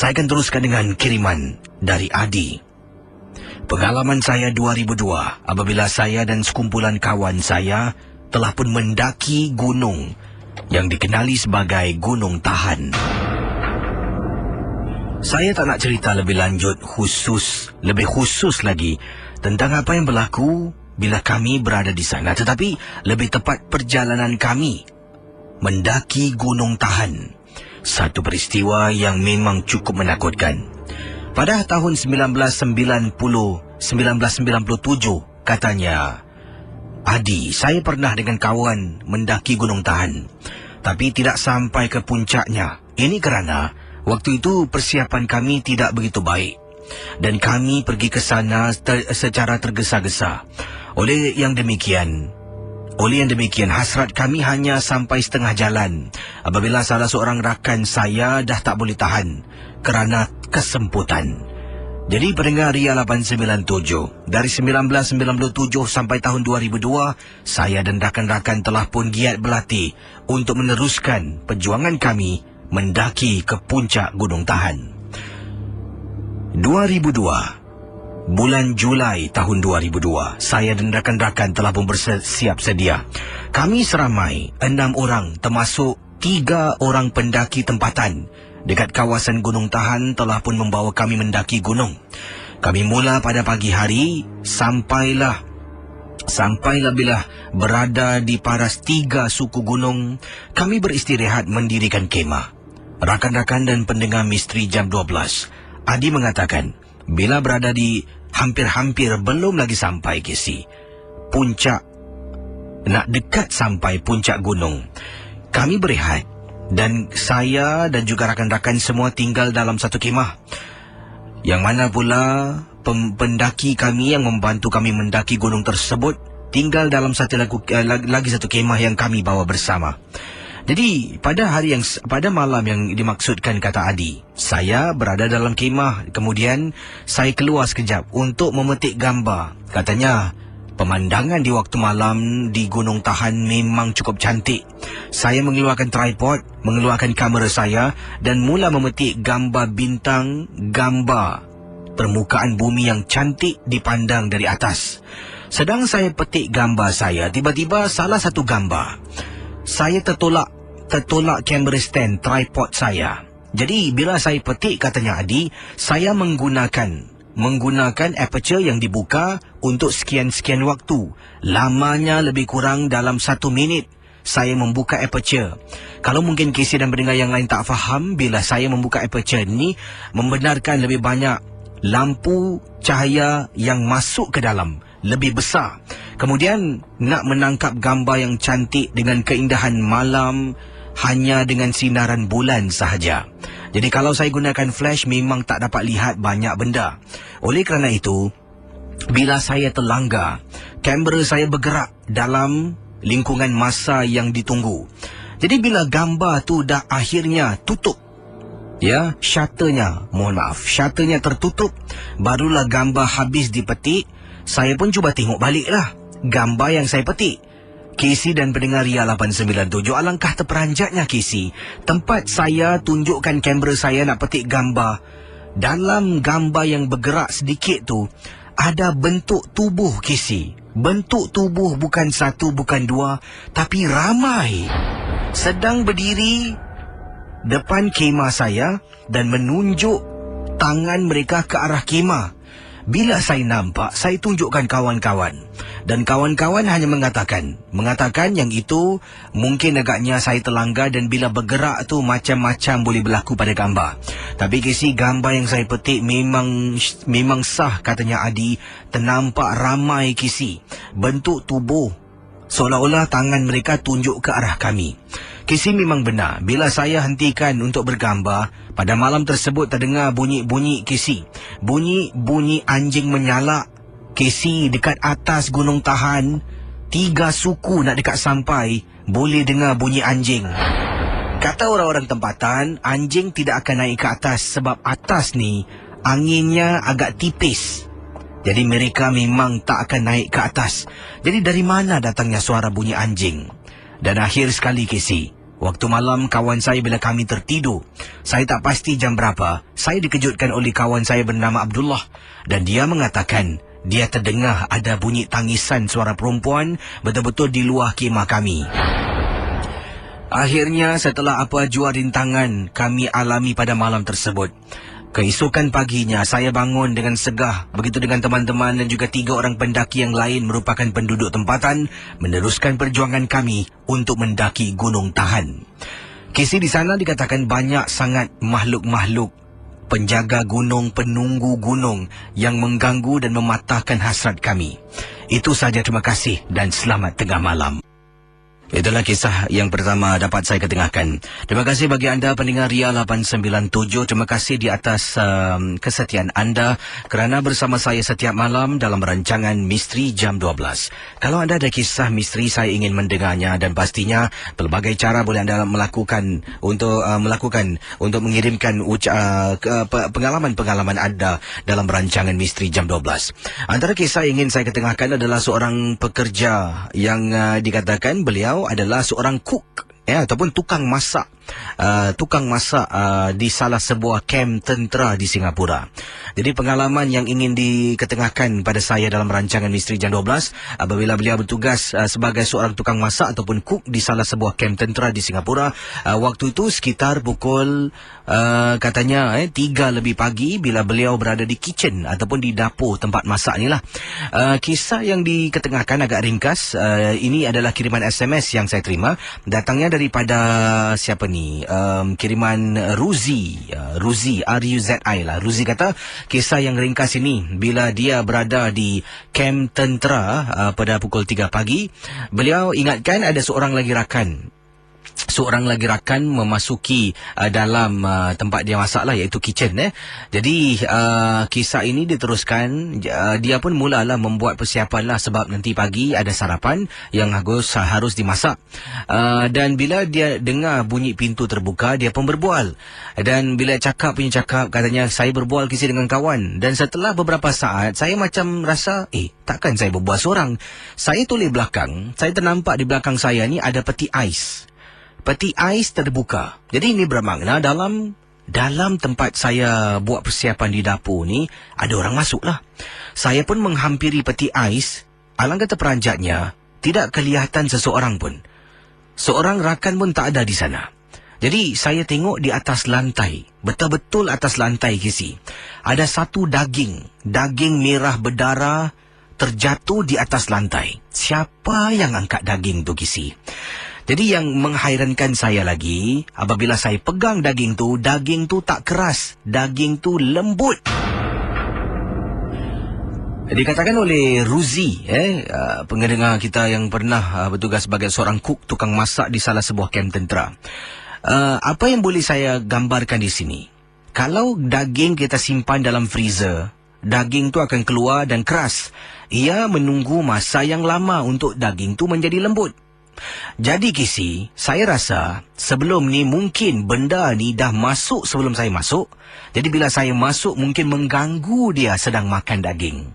Saya akan teruskan dengan kiriman dari Adi. Pengalaman saya 2002 apabila saya dan sekumpulan kawan saya telah pun mendaki gunung yang dikenali sebagai Gunung Tahan. Saya tak nak cerita lebih lanjut lebih khusus lagi tentang apa yang berlaku bila kami berada di sana, tetapi lebih tepat perjalanan kami mendaki Gunung Tahan. Satu peristiwa yang memang cukup menakutkan. Pada tahun 1997, katanya, Adi, saya pernah dengan kawan mendaki Gunung Tahan, tapi tidak sampai ke puncaknya. Ini kerana waktu itu persiapan kami tidak begitu baik dan kami pergi ke sana secara tergesa-gesa. Oleh yang demikian, hasrat kami hanya sampai setengah jalan apabila salah seorang rakan saya dah tak boleh tahan kerana kesemputan. Jadi pendengar Ria 897, dari 1997 sampai tahun 2002, saya dan rakan-rakan telah pun giat berlatih untuk meneruskan perjuangan kami mendaki ke puncak Gunung Tahan. 2002, bulan Julai tahun 2002, saya dan rakan-rakan telah pun bersiap sedia. Kami seramai 6 orang termasuk 3 orang pendaki tempatan dekat kawasan Gunung Tahan telah pun membawa kami mendaki gunung. Kami mula pada pagi hari, sampailah bila berada di paras 3 suku gunung, kami beristirahat mendirikan kemah. Rakan-rakan dan pendengar misteri jam 12. Adi mengatakan, bila berada di hampir-hampir belum lagi sampai puncak, nak dekat sampai puncak gunung, kami berehat dan saya dan juga rakan-rakan semua tinggal dalam satu kemah. Yang mana pula pendaki kami yang membantu kami mendaki gunung tersebut tinggal dalam lagi satu kemah yang kami bawa bersama. Jadi pada malam yang dimaksudkan, kata Adi, saya berada dalam kemah, kemudian saya keluar sekejap untuk memetik gambar. Katanya, pemandangan di waktu malam di Gunung Tahan memang cukup cantik. Saya mengeluarkan tripod, mengeluarkan kamera saya dan mula memetik gambar bintang, gambar permukaan bumi yang cantik dipandang dari atas. Sedang saya petik gambar saya, tiba-tiba salah satu gambar, saya tertolak kamera stand tripod saya. Jadi bila saya petik, katanya Adi, saya menggunakan aperture yang dibuka untuk sekian-sekian waktu. Lamanya lebih kurang dalam 1 minit saya membuka aperture. Kalau mungkin Casey dan pendengar yang lain tak faham, bila saya membuka aperture ni membenarkan lebih banyak lampu cahaya yang masuk ke dalam, lebih besar. Kemudian nak menangkap gambar yang cantik dengan keindahan malam hanya dengan sinaran bulan sahaja. Jadi kalau saya gunakan flash memang tak dapat lihat banyak benda. Oleh kerana itu, bila saya terlanggar, kamera saya bergerak dalam lingkungan masa yang ditunggu. Jadi bila gambar tu dah akhirnya tutup, shutternya tertutup, barulah gambar habis dipetik. Saya pun cuba tengok baliklah gambar yang saya petik. Casey dan pendengar Ria 897, alangkah terperanjatnya Casey. Tempat saya tunjukkan kamera saya nak petik gambar, dalam gambar yang bergerak sedikit tu ada bentuk tubuh Casey. Bentuk tubuh bukan 1, bukan 2, tapi ramai, sedang berdiri depan kemah saya dan menunjuk tangan mereka ke arah kemah. Bila saya nampak, saya tunjukkan kawan-kawan. Dan kawan-kawan hanya mengatakan yang itu mungkin agaknya saya terlanggar dan bila bergerak tu macam-macam boleh berlaku pada gambar. Tapi Casey, gambar yang saya petik memang sah, katanya Adi. Ternampak ramai Casey. Bentuk tubuh seolah-olah tangan mereka tunjuk ke arah kami. Casey, memang benar. Bila saya hentikan untuk bergambar, pada malam tersebut terdengar bunyi-bunyi Casey. Bunyi anjing menyalak Casey dekat atas Gunung Tahan. 3 suku nak dekat sampai, boleh dengar bunyi anjing. Kata orang-orang tempatan, anjing tidak akan naik ke atas sebab atas ni anginnya agak tipis. Jadi mereka memang tak akan naik ke atas. Jadi dari mana datangnya suara bunyi anjing? Dan akhir sekali Casey, Waktu malam kawan saya bila kami tertidur. Saya tak pasti jam berapa. Saya dikejutkan oleh kawan saya bernama Abdullah. Dan dia mengatakan dia terdengar ada bunyi tangisan suara perempuan betul-betul di luar khemah kami. Akhirnya setelah apa jua rintangan kami alami pada malam tersebut. Keesokan paginya saya bangun dengan segah. Begitu dengan teman-teman dan juga 3 orang pendaki yang lain merupakan penduduk tempatan meneruskan perjuangan kami untuk mendaki Gunung Tahan. Kisi di sana dikatakan banyak sangat makhluk-makhluk penjaga gunung, penunggu gunung yang mengganggu dan mematahkan hasrat kami. Itu saja, terima kasih dan selamat tengah malam. Itulah kisah yang pertama dapat saya ketengahkan. Terima kasih bagi anda pendengar Ria 897. Terima kasih di atas kesetiaan anda kerana bersama saya setiap malam dalam rancangan Misteri Jam 12. Kalau anda ada kisah misteri, saya ingin mendengarnya dan pastinya pelbagai cara boleh anda melakukan untuk mengirimkan pengalaman-pengalaman anda dalam rancangan Misteri Jam 12. Antara kisah yang ingin saya ketengahkan adalah seorang pekerja yang dikatakan beliau adalah seorang cook ataupun tukang masak di salah sebuah kamp tentera di Singapura. Jadi pengalaman yang ingin diketengahkan pada saya dalam rancangan Misteri Jam 12 apabila beliau bertugas sebagai seorang tukang masak ataupun cook di salah sebuah kamp tentera di Singapura. Waktu itu sekitar pukul katanya 3 lebih pagi bila beliau berada di kitchen ataupun di dapur tempat masak ni lah. Kisah yang diketengahkan agak ringkas. Ini adalah kiriman SMS yang saya terima. Datangnya daripada siapa ni? Kiriman Ruzi, R-U-Z-I lah. Ruzi kata kisah yang ringkas ini bila dia berada di kamp tentera pada pukul 3 pagi, beliau ingatkan ada seorang lagi rakan memasuki dalam tempat dia masak lah, iaitu kitchen. Jadi kisah ini diteruskan. Dia pun mulalah membuat persiapan lah sebab nanti pagi ada sarapan yang harus dimasak. Dan bila dia dengar bunyi pintu terbuka, dia pun berbual. Dan bila cakap katanya saya berbual kisah dengan kawan. Dan setelah beberapa saat saya macam rasa takkan saya berbual seorang. Saya toleh belakang, saya ternampak di belakang saya ni ada peti ais. Peti ais terbuka. Jadi ini bermakna dalam tempat saya buat persiapan di dapur ni ada orang masuk lah. Saya pun menghampiri peti ais. Alangkah terperanjatnya, tidak kelihatan seseorang pun. Seorang rakan pun tak ada di sana. Jadi saya tengok di atas lantai, betul-betul atas lantai Kisi, ada satu daging merah berdarah terjatuh di atas lantai. Siapa yang angkat daging tu Kisi? Jadi yang menghairankan saya lagi, apabila saya pegang daging tu tak keras, daging tu lembut. Dikatakan oleh Ruzi, pendengar kita yang pernah bertugas sebagai seorang cook, tukang masak di salah sebuah kamp tentera. Apa yang boleh saya gambarkan di sini? Kalau daging kita simpan dalam freezer, daging tu akan keluar dan keras. Ia menunggu masa yang lama untuk daging tu menjadi lembut. Jadi Kisi, saya rasa sebelum ni mungkin benda ni dah masuk sebelum saya masuk. Jadi bila saya masuk mungkin mengganggu dia sedang makan daging.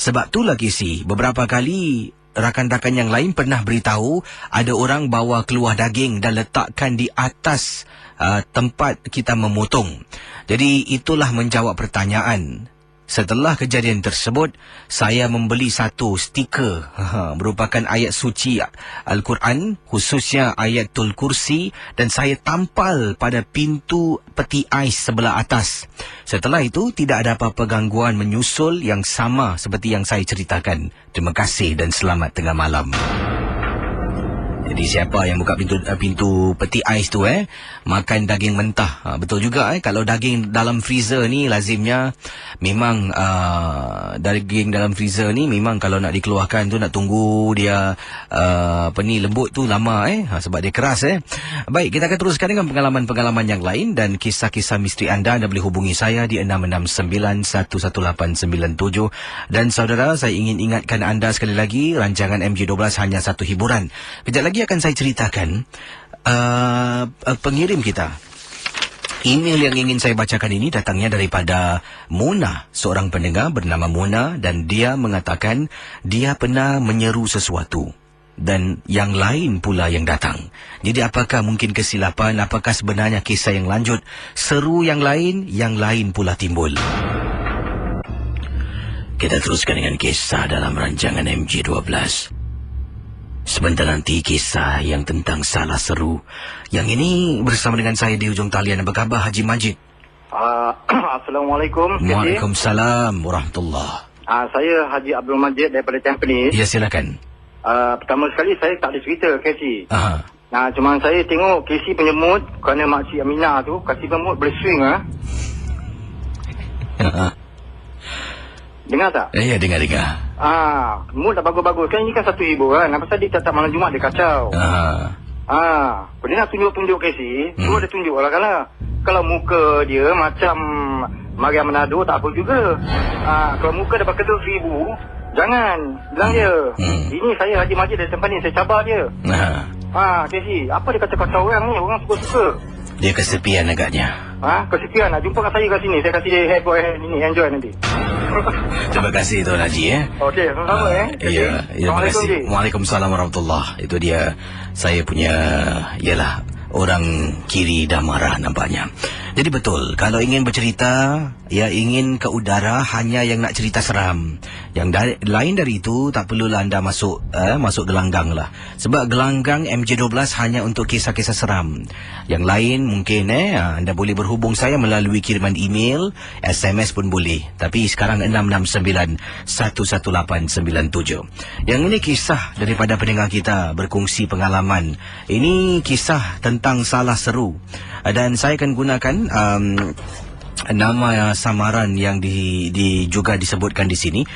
Sebab itulah Kisi, beberapa kali rakan-rakan yang lain pernah beritahu ada orang bawa keluar daging dan letakkan di atas tempat kita memotong. Jadi itulah menjawab pertanyaan. Setelah kejadian tersebut, saya membeli satu stiker merupakan ayat suci Al-Quran, khususnya ayatul kursi, dan saya tampal pada pintu peti ais sebelah atas. Setelah itu, tidak ada apa-apa gangguan menyusul yang sama seperti yang saya ceritakan. Terima kasih dan selamat tengah malam. Jadi siapa yang buka pintu peti ais tu makan daging mentah. Betul juga kalau daging dalam freezer ni lazimnya memang daging dalam freezer ni memang kalau nak dikeluarkan tu nak tunggu dia lembut tu lama sebab dia keras. Baik, kita akan teruskan dengan pengalaman-pengalaman yang lain dan kisah-kisah misteri anda boleh hubungi saya di 669-11897. Dan saudara, saya ingin ingatkan anda sekali lagi, rancangan MJ12 hanya satu hiburan. Kejap lagi akan saya ceritakan pengirim kita. Email yang ingin saya bacakan ini datangnya daripada Mona, seorang pendengar bernama Mona, dan dia mengatakan dia pernah menyeru sesuatu. dan yang lain pula yang datang. Jadi apakah mungkin kesilapan? Apakah sebenarnya kisah yang lanjut? Seru yang lain pula timbul. Kita teruskan dengan kisah dalam rancangan MJ12. Sebentar nanti kisah yang tentang salah seru. Yang ini bersama dengan saya di hujung talian. Apa khabar Haji Majid? Assalamualaikum. Waalaikumsalam warahmatullahi. Saya Haji Abdul Majid daripada Tampines. Ya, silakan. Pertama sekali saya tak ada cerita Casey. Aha. Cuma saya tengok Casey punya mood kerana Makcik Aminah tu kasih mood boleh swing Dengar tak? Ya, dengar. Mood dah bagus-bagus. Kan ini kan satu hiburan. Pasal dia tak malam Jumaat dia kacau. Dia nak tunjuk-tunjuk Casey. Dia ada tunjuk lah kalau muka dia macam Maria Manado tak apa juga. Kalau muka dapat kedut 1000, jangan. Bilang dia. Ini saya Haji Majid dari Tampines. Saya cabar dia. Casey, apa dia kata-kata orang ni? Orang suka-suka. Dia kesepian agaknya. Kesepian nak jumpa kat saya kat sini. Saya kasih dia headboy ini. Enjoy nanti. Terima kasih Tuan Haji Okey, sama-sama Ya, terima kasih. Waalaikumsalam warahmatullahi. Itu dia saya punya, ialah orang kiri dah marah nampaknya. Jadi betul, kalau ingin bercerita, ya ingin ke udara, hanya yang nak cerita seram. Yang lain dari itu, tak perlulah anda masuk gelanggang lah. Sebab gelanggang MJ12 hanya untuk kisah-kisah seram. Yang lain mungkin anda boleh berhubung saya melalui kiriman email, SMS pun boleh. Tapi sekarang 669-11897. Yang ini kisah daripada pendengar kita berkongsi pengalaman. Ini kisah tentang salah seru. Dan saya akan gunakan nama samaran yang juga disebutkan di sini.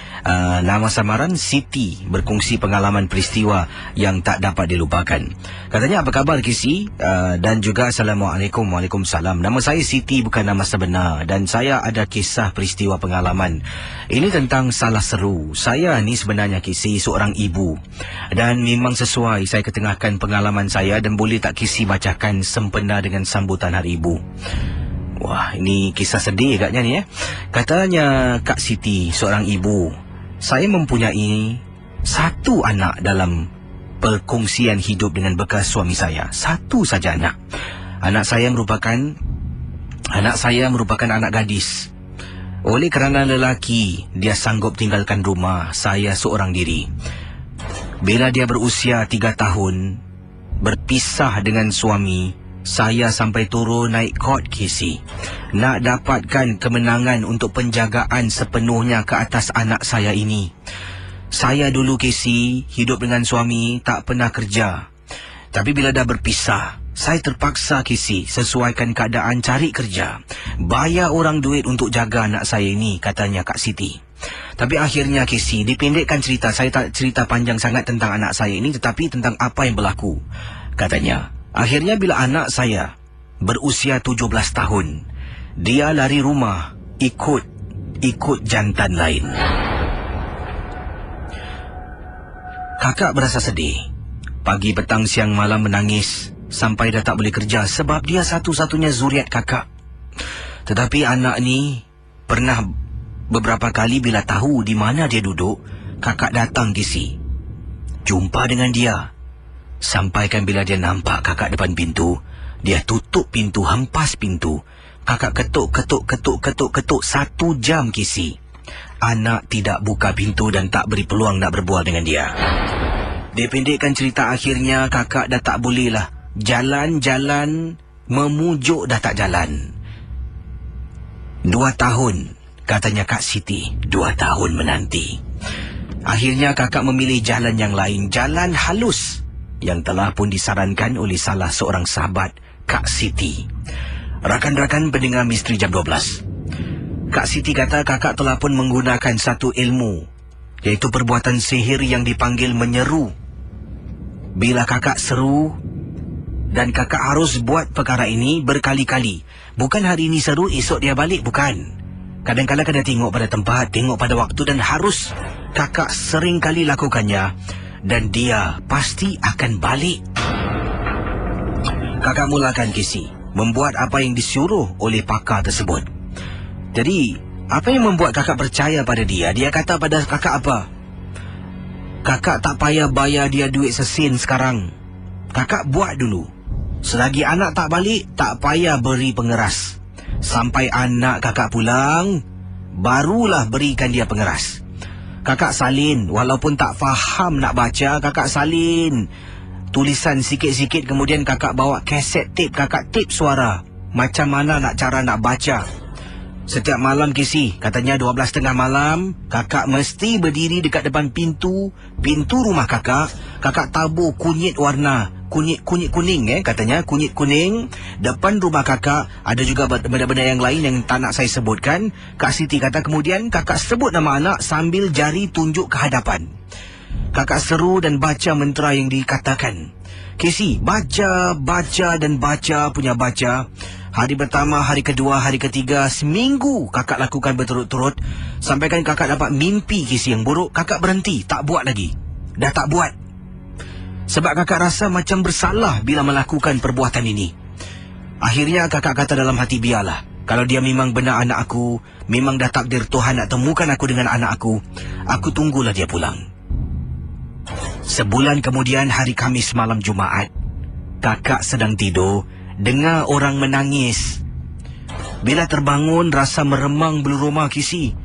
Nama samaran Siti, berkongsi pengalaman peristiwa yang tak dapat dilupakan. Katanya, apa khabar Kisi? Dan juga Assalamualaikum. Waalaikumsalam. Nama saya Siti, bukan nama sebenar. Dan saya ada kisah peristiwa pengalaman. Ini tentang salah seru. Saya ni sebenarnya Kisi seorang ibu. Dan memang sesuai saya ketengahkan pengalaman saya. Dan boleh tak Kisi bacakan sempena dengan sambutan Hari Ibu? Wah, ini kisah sedih agaknya ni Katanya Kak Siti, seorang ibu, saya mempunyai satu anak dalam perkongsian hidup dengan bekas suami saya. Satu saja anak. Anak saya merupakan anak gadis. Oleh kerana lelaki, dia sanggup tinggalkan rumah saya seorang diri. Bila dia berusia 3 tahun, berpisah dengan suami, saya sampai turun naik court Casey. Nak dapatkan kemenangan untuk penjagaan sepenuhnya ke atas anak saya ini. Saya dulu Casey hidup dengan suami, tak pernah kerja. Tapi bila dah berpisah, saya terpaksa Casey sesuaikan keadaan cari kerja. Bayar orang duit untuk jaga anak saya ini, katanya Kak Siti. Tapi akhirnya Casey, dipendekkan cerita. Saya tak cerita panjang sangat tentang anak saya ini, tetapi tentang apa yang berlaku. Katanya, akhirnya bila anak saya berusia 17 tahun, dia lari rumah ikut jantan lain. Kakak berasa sedih. Pagi, petang, siang, malam menangis sampai dah tak boleh kerja sebab dia satu-satunya zuriat kakak. Tetapi anak ni pernah beberapa kali bila tahu di mana dia duduk, kakak datang Kisi, jumpa dengan dia. Sampaikan bila dia nampak kakak depan pintu, dia tutup pintu, hempas pintu. Kakak ketuk 1 jam Kisi. Anak tidak buka pintu dan tak beri peluang nak berbual dengan dia. Dipendekkan cerita, akhirnya kakak dah tak boleh lah. Jalan-jalan, memujuk dah tak jalan. 2 tahun, katanya Kak Siti. 2 tahun menanti. Akhirnya kakak memilih jalan yang lain, jalan halus, yang telah pun disarankan oleh salah seorang sahabat Kak Siti. Rakan-rakan pendengar Misteri Jam 12, Kak Siti kata kakak telah pun menggunakan satu ilmu, iaitu perbuatan sihir yang dipanggil menyeru. Bila kakak seru, dan kakak harus buat perkara ini berkali-kali. Bukan hari ini seru, esok dia balik, bukan. Kadang-kadang kena tengok pada tempat, tengok pada waktu, dan harus kakak sering kali lakukannya. Dan dia pasti akan balik. Kakak mulakan Kisi membuat apa yang disuruh oleh pakar tersebut. Jadi, apa yang membuat kakak percaya pada dia? Dia kata pada kakak apa? Kakak tak payah bayar dia duit sesin sekarang. Kakak buat dulu. Selagi anak tak balik, tak payah beri pengeras. Sampai anak kakak pulang, barulah berikan dia pengeras. Kakak salin, walaupun tak faham nak baca, kakak salin tulisan sikit-sikit, kemudian kakak bawa kaset tape, kakak tape suara macam mana cara nak baca. Setiap malam Casey, katanya 12:30 malam, kakak mesti berdiri dekat depan pintu rumah kakak. Kakak tabur kunyit warna kunyit kuning, katanya kunyit kuning depan rumah kakak. Ada juga benda-benda yang lain yang tak nak saya sebutkan. Kak Siti kata kemudian kakak sebut nama anak sambil jari tunjuk ke hadapan. Kakak seru dan baca mentera yang dikatakan. Casey, baca dan baca punya baca. Hari pertama, hari kedua, hari ketiga, seminggu kakak lakukan berturut-turut. Sampaikan kakak dapat mimpi Casey yang buruk, kakak berhenti, tak buat lagi. Dah tak buat. Sebab kakak rasa macam bersalah bila melakukan perbuatan ini. Akhirnya kakak kata dalam hati, biarlah. Kalau dia memang benar anak aku, memang dah takdir Tuhan nak temukan aku dengan anak aku tunggulah dia pulang. Sebulan kemudian, hari Khamis malam Jumaat, kakak sedang tidur, dengar orang menangis. Bila terbangun, rasa meremang bulu roma Casey.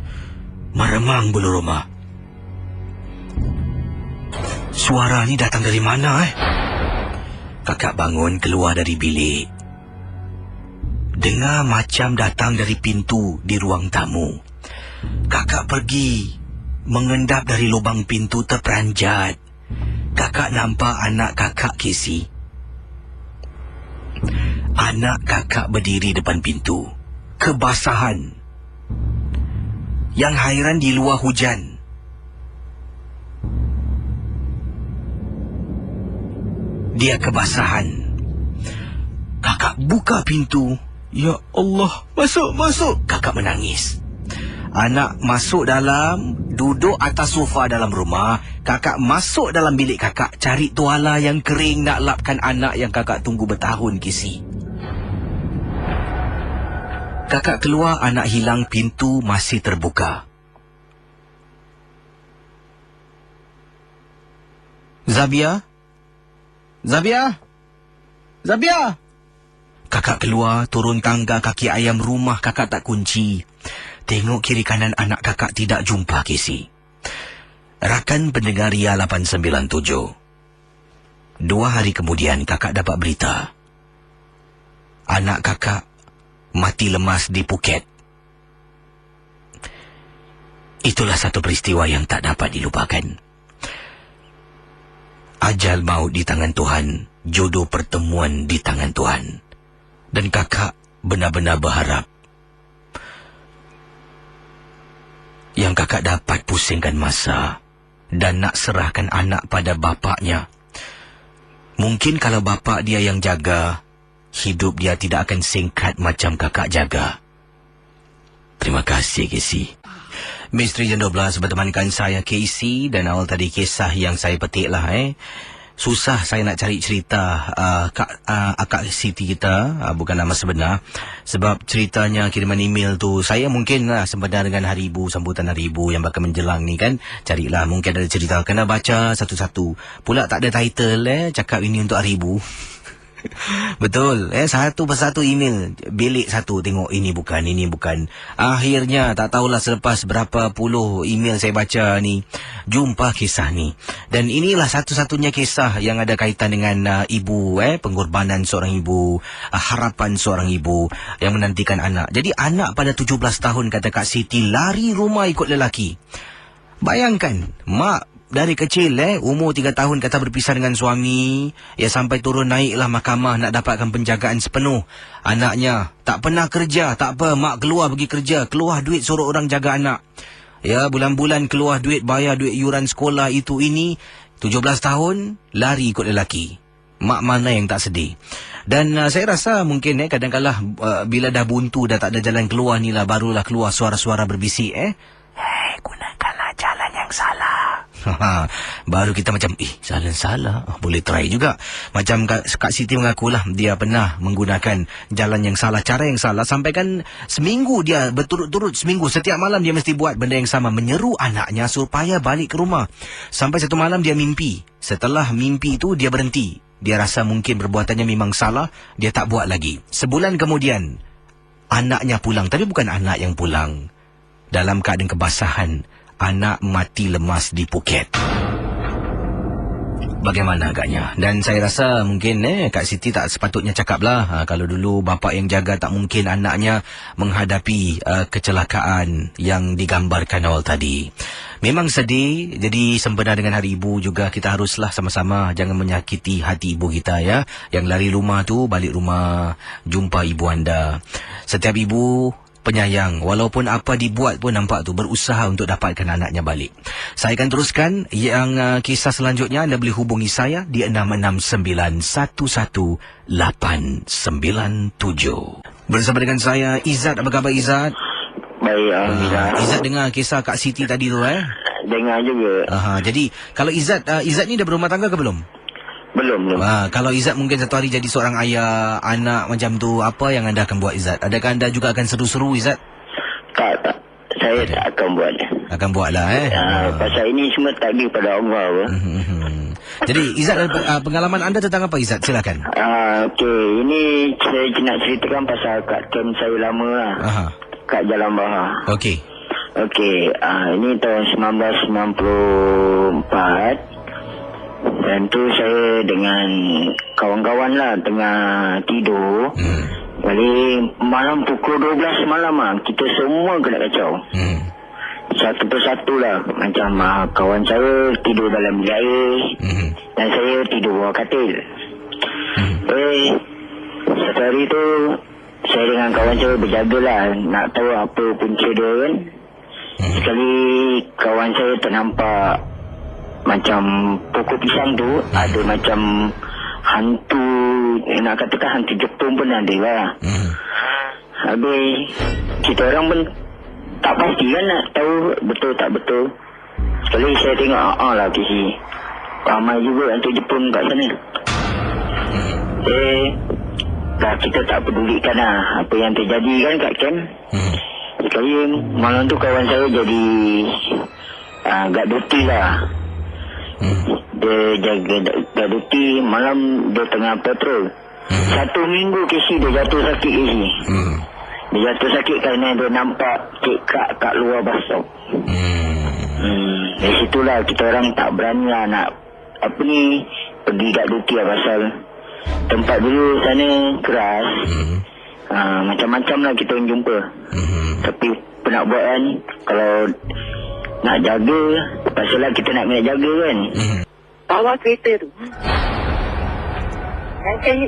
Meremang bulu roma. Suara ni datang dari mana Kakak bangun, keluar dari bilik. Dengar macam datang dari pintu di ruang tamu. Kakak pergi, mengendap dari lubang pintu terperanjat. Kakak nampak anak kakak Casey. Anak kakak berdiri depan pintu, kebasahan. Yang hairan di luar hujan. Dia kebasahan. Kakak buka pintu. Ya Allah, masuk. Kakak menangis. Anak masuk dalam, duduk atas sofa dalam rumah. Kakak masuk dalam bilik kakak, cari tuala yang kering nak lapkan anak yang kakak tunggu bertahun Casey. Kakak keluar, anak hilang, pintu masih terbuka. Zabia? Kakak keluar, turun tangga kaki ayam, rumah kakak tak kunci. Tengok kiri kanan, anak kakak tidak jumpa Casey. Rakan pendengar Ria 897. 2 hari kemudian kakak dapat berita. Anak kakak mati lemas di Phuket. Itulah satu peristiwa yang tak dapat dilupakan. Ajal maut di tangan Tuhan, jodoh pertemuan di tangan Tuhan. Dan kakak benar-benar berharap yang kakak dapat pusingkan masa dan nak serahkan anak pada bapaknya. Mungkin kalau bapak dia yang jaga, hidup dia tidak akan singkat macam kakak jaga. Terima kasih Casey. Misteri Jam 12 bertemankan saya Casey, dan awal tadi kisah yang saya petik lah susah saya nak cari cerita Akak Siti kita, bukan nama sebenar. Sebab ceritanya kiriman email tu, saya mungkin sempena dengan Hari Ibu, sambutan Hari Ibu yang bakal menjelang ni kan, carilah mungkin ada cerita, kena baca satu-satu. Pula tak ada title cakap ini untuk Hari Ibu. Betul, satu persatu email, bilik satu, tengok ini bukan. Akhirnya tak tahulah selepas berapa puluh email saya baca ni, jumpa kisah ni. Dan inilah satu-satunya kisah yang ada kaitan dengan ibu, pengorbanan seorang ibu, harapan seorang ibu yang menantikan anak. Jadi anak pada 17 tahun, kata Kak Siti, lari rumah ikut lelaki. Bayangkan, mak dari kecil umur 3 tahun kata berpisah dengan suami, sampai turun naiklah mahkamah nak dapatkan penjagaan sepenuh. Anaknya tak pernah kerja, tak apa, mak keluar pergi kerja, keluar duit suruh orang jaga anak. Bulan-bulan keluar duit, bayar duit yuran sekolah itu ini. 17 tahun lari ikut lelaki. Mak mana yang tak sedih. Dan saya rasa mungkin kadang-kadang bila dah buntu, dah tak ada jalan keluar ni lah, barulah keluar suara-suara berbisik gunakanlah jalan yang salah. Baru kita macam, salah. Boleh try juga. Macam Kak Siti mengakulah dia pernah menggunakan jalan yang salah, cara yang salah. Sampai kan seminggu dia berturut-turut, seminggu setiap malam dia mesti buat benda yang sama, menyeru anaknya supaya balik ke rumah. Sampai satu malam dia mimpi. Setelah mimpi itu dia berhenti. Dia rasa mungkin perbuatannya memang salah, dia tak buat lagi. Sebulan kemudian anaknya pulang, tapi bukan anak yang pulang dalam keadaan kebasahan. Anak mati lemas di Phuket. Bagaimana agaknya? Dan saya rasa mungkin Kak Siti tak sepatutnya cakaplah. Kalau dulu bapa yang jaga, tak mungkin anaknya menghadapi kecelakaan yang digambarkan awal tadi. Memang sedih. Jadi sempena dengan Hari Ibu juga kita haruslah sama-sama jangan menyakiti hati ibu kita ya. Yang lari rumah tu balik rumah jumpa ibu anda. Setiap ibu penyayang, walaupun apa dibuat pun nampak tu berusaha untuk dapatkan anaknya balik. Saya akan teruskan yang kisah selanjutnya. Anda boleh hubungi saya di 669-11897. Bersama dengan saya Izzat. Apa khabar Izzat? Baik, alhamdulillah. Izzat dengar kisah Kak Siti tadi tu Dengar juga. Jadi kalau Izzat ni dah berumah tangga ke belum? Belum. Kalau Izzat mungkin satu hari jadi seorang ayah, anak macam tu, apa yang anda akan buat Izzat? Adakah anda juga akan seru-seru Izzat? Tak. Saya tak akan buat. Akan buatlah Pasal ini semua takdir pada Allah. Jadi Izzat, pengalaman anda tentang apa Izzat? Silakan. Okey, ini saya nak ceritakan pasal kat camp saya lama lah. Kat Jalan Bahar. Okey, ini tahun 1994. Dan tu saya dengan kawan-kawan lah tengah tidur. Jadi malam pukul 12 malam kita semua kena kacau. Satu persatu lah. Macam kawan saya tidur dalam bilik air. Dan saya tidur bawah katil. Satu hari tu saya dengan kawan saya berjaga lah, nak tahu apa punca dia kan. Sekali kawan saya ternampak macam pokok pisang tu ada macam hantu, nak katakan hantu Jepun pun ada lah. Habis kita orang pun tak pasti kan nak tahu betul tak betul. Sekali saya tengok lah kisi ramai juga hantu Jepun kat sana. Kita tak pedulikan lah apa yang terjadi kan kat camp. Sekali malam tu kawan saya jadi gad duty lah. Dia jaga duty malam, dia tengah patrol. 1 minggu kisi dia jatuh sakit kisi. Dia jatuh sakit kerana dia nampak kek kat luar basok. Dari situlah kita orang tak berani lah nak pergi kat duty lah, pasal tempat dulu sana keras. Macam-macam lah kita jumpa. Tapi nak buat kan, kalau nak jaga, pasal lah kita nak kena jaga kan. Bawa kereta tu.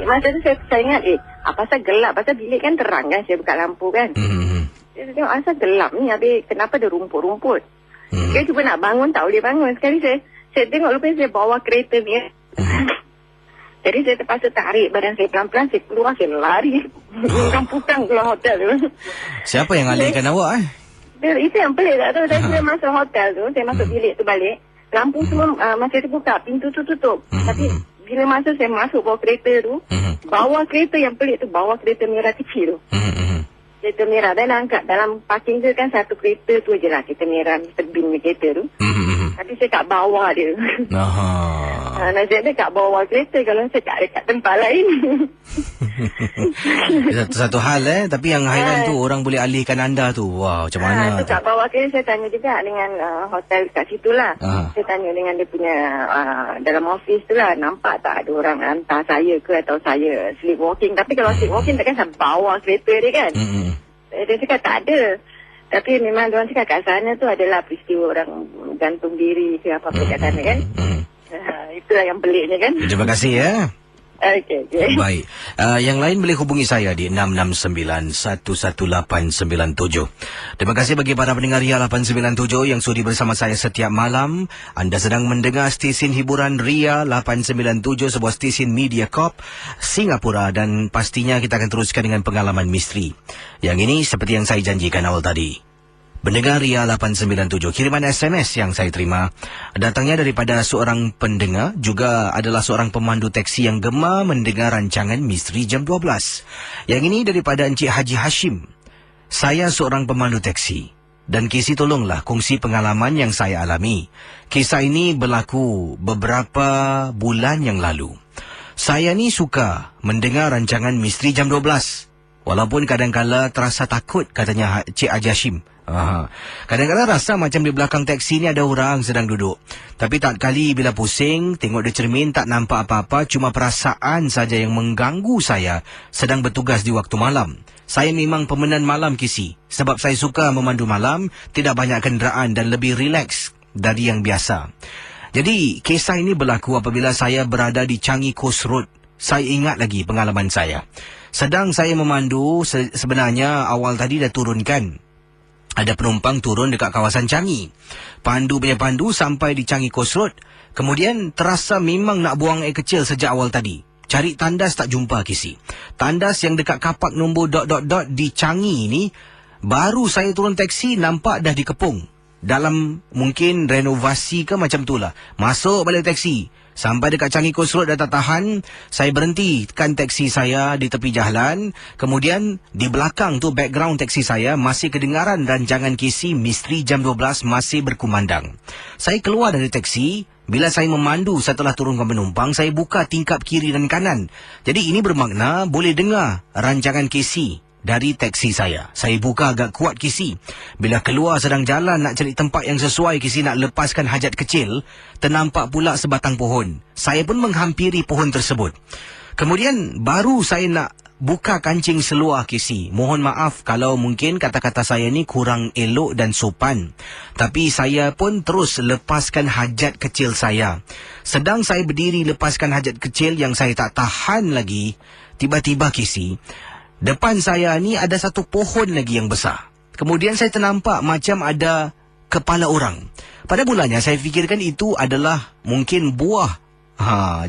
Masa tu saya ingat pasal gelap, pasal bilik kan terang kan, saya buka lampu kan. Saya tengok asal gelap ni, habis kenapa ada rumput-rumput. Saya cuba nak bangun, tak boleh bangun. Sekali saya tengok lupa saya bawa kereta ni. Jadi saya terpaksa tarik badan saya pelan-pelan, saya keluar, saya lari. Putang keluar hotel tu. Siapa yang alihkan awak Itu yang pelik tak tahu. Saya masuk hotel tu, saya masuk bilik tu balik. Lampu semua masih terbuka, pintu tu tutup. Tapi bila masa saya masuk bawa kereta tu, bawa kereta yang pelik tu, bawa kereta merah kecil tu. Kereta merah, dan angkat dalam parking tu kan satu kereta tu je lah, kereta merah, terbin kereta tu. Tapi saya kat bawah dia. Saya kat bawah kereta, kalau saya kat dekat tempat lain. Satu hal tapi yang hairan tu orang boleh alihkan anda tu. Wow, macam mana tu? Kat bawah kereta saya tanya juga dengan hotel kat situ lah. Saya tanya dengan dia punya dalam office tu lah, nampak tak ada orang hantar saya ke atau saya sleepwalking. Tapi kalau sleepwalking takkan saya bawa kereta dia kan. Dia cakap tak ada. Tapi memang diorang cakap kat sana tu adalah peristiwa orang gantung diri ke apa-apa kat sana kan. Itulah yang peliknya kan. Terima kasih ya. Okey. Baik. Yang lain boleh hubungi saya di 669-11897. Terima kasih bagi para pendengar Ria 897 yang sudi bersama saya setiap malam. Anda sedang mendengar stesen hiburan Ria 897, sebuah stesen Media Corp Singapura, dan pastinya kita akan teruskan dengan pengalaman misteri. Yang ini seperti yang saya janjikan awal tadi. Pendengar Ria 897, kiriman SMS yang saya terima datangnya daripada seorang pendengar, juga adalah seorang pemandu teksi yang gemar mendengar rancangan Misteri Jam 12. Yang ini daripada Encik Haji Hashim. Saya seorang pemandu teksi dan Casey, tolonglah kongsi pengalaman yang saya alami. Kisah ini berlaku beberapa bulan yang lalu. Saya ni suka mendengar rancangan Misteri Jam 12. Walaupun kadang-kala terasa takut, katanya Cik Haji Hashim. Kadang-kadang rasa macam di belakang teksi ni ada orang sedang duduk. Tapi tak kali bila pusing, tengok di cermin tak nampak apa-apa, cuma perasaan saja yang mengganggu saya sedang bertugas di waktu malam. Saya memang pemenang malam, Kisi. Sebab saya suka memandu malam, tidak banyak kenderaan dan lebih rileks dari yang biasa. Jadi, kisah ini berlaku apabila saya berada di Changi Coast Road. Saya ingat lagi pengalaman saya. Sedang saya memandu, sebenarnya awal tadi dah turunkan. Ada penumpang turun dekat kawasan Changi. Pandu punya pandu sampai di Changi Coast Road. Kemudian terasa memang nak buang air kecil sejak awal tadi. Cari tandas tak jumpa, Kisi. Tandas yang dekat kapak nombor ... di Changi ni, baru saya turun teksi nampak dah dikepung. Dalam mungkin renovasi ke macam tu lah. Masuk balik teksi. Sampai dekat Changi Coast Road dah tak tahan, saya berhentikan teksi saya di tepi jalan. Kemudian di belakang tu, background teksi saya masih kedengaran rancangan Casey Misteri Jam 12 masih berkumandang. Saya keluar dari teksi. Bila saya memandu setelah turunkan penumpang, saya buka tingkap kiri dan kanan. Jadi ini bermakna boleh dengar rancangan Casey dari teksi saya. Saya buka agak kuat, Kisi. Bila keluar sedang jalan nak cari tempat yang sesuai, Kisi, nak lepaskan hajat kecil, ternampak pula sebatang pohon. Saya pun menghampiri pohon tersebut. Kemudian baru saya nak buka kancing seluar, Kisi. Mohon maaf kalau mungkin kata-kata saya ni kurang elok dan sopan. Tapi saya pun terus lepaskan hajat kecil saya. Sedang saya berdiri lepaskan hajat kecil yang saya tak tahan lagi, tiba-tiba, Kisi, depan saya ni ada satu pohon lagi yang besar. Kemudian saya ternampak macam ada kepala orang. Pada mulanya saya fikirkan itu adalah mungkin buah.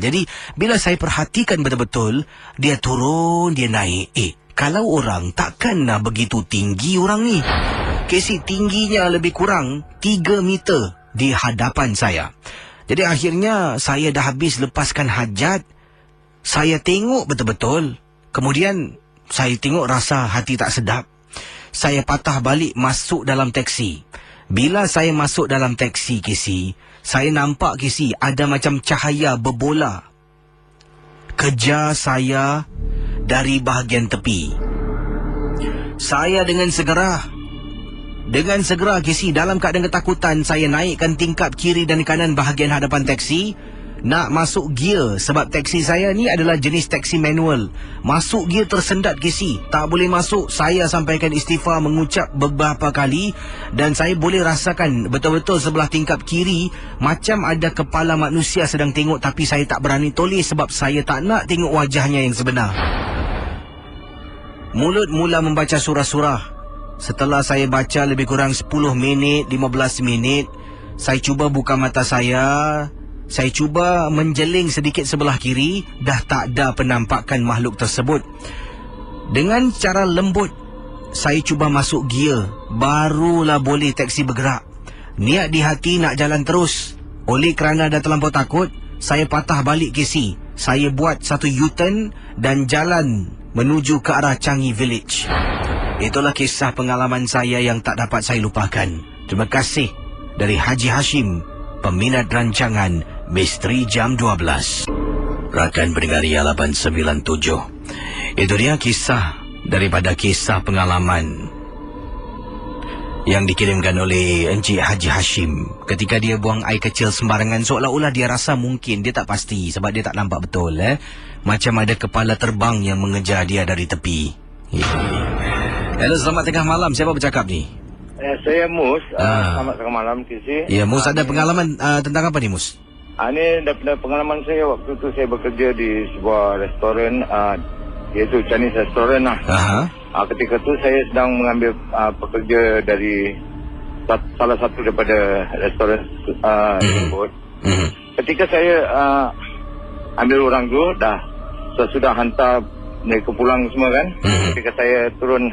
Jadi bila saya perhatikan betul-betul, dia turun, dia naik. Kalau orang takkan nak begitu tinggi orang ni. Casey, tingginya lebih kurang 3 meter di hadapan saya. Jadi akhirnya saya dah habis lepaskan hajat. Saya tengok betul-betul. Kemudian saya tengok rasa hati tak sedap. Saya patah balik masuk dalam teksi. Bila saya masuk dalam teksi, Casey, saya nampak, Casey, ada macam cahaya berbola kejar saya dari bahagian tepi. Saya dengan segera, Casey, dalam keadaan ketakutan, saya naikkan tingkap kiri dan kanan bahagian hadapan teksi. Nak masuk gear, sebab teksi saya ni adalah jenis teksi manual. Masuk gear tersendat, Casey. Tak boleh masuk. Saya sampaikan istighfar, mengucap beberapa kali. Dan saya boleh rasakan betul-betul sebelah tingkap kiri macam ada kepala manusia sedang tengok. Tapi saya tak berani toleh sebab saya tak nak tengok wajahnya yang sebenar. Mulut mula membaca surah-surah. Setelah saya baca lebih kurang 10 minit, 15 minit, saya cuba buka mata saya. Saya cuba menjeling sedikit sebelah kiri, dah tak ada penampakan makhluk tersebut. Dengan cara lembut, saya cuba masuk gear, barulah boleh teksi bergerak. Niat di hati nak jalan terus. Oleh kerana dah terlampau takut, saya patah balik, Casey. Saya buat satu U-turn dan jalan menuju ke arah Changi Village. Itulah kisah pengalaman saya yang tak dapat saya lupakan. Terima kasih dari Haji Hashim, peminat rancangan Misteri Jam 12. Rakan pendengar Ria 897. Itu dia kisah daripada kisah pengalaman yang dikirimkan oleh Encik Haji Hashim ketika dia buang air kecil sembarangan, seolah-olah dia rasa mungkin, dia tak pasti sebab dia tak nampak betul, macam ada kepala terbang yang mengejar dia dari tepi. Hello, selamat tengah malam. Siapa bercakap ni? Saya Mus. Selamat tengah malam, Kisi. Ya, Mus, ada pengalaman tentang apa ni, Mus? Ini daripada pengalaman saya waktu tu saya bekerja di sebuah restoran, iaitu Chinese Restaurant lah. Ketika tu saya sedang mengambil pekerja dari salah satu daripada restoran tersebut. Ketika saya ambil orang tu, sudah hantar mereka pulang semua kan. Ketika saya turun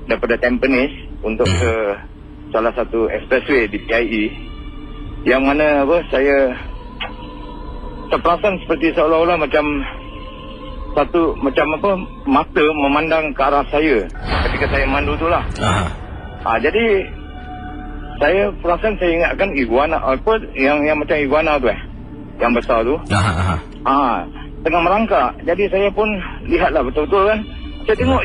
daripada Tampines untuk ke salah satu expressway di PIE, yang mana apa, saya terperasan seperti seolah-olah macam mata memandang ke arah saya ketika saya mandu tu lah. Jadi saya perasan, saya ingatkan iguana, apa yang macam iguana tu yang besar tu. Tengah merangkak. Jadi saya pun lihatlah betul-betul kan. Saya tengok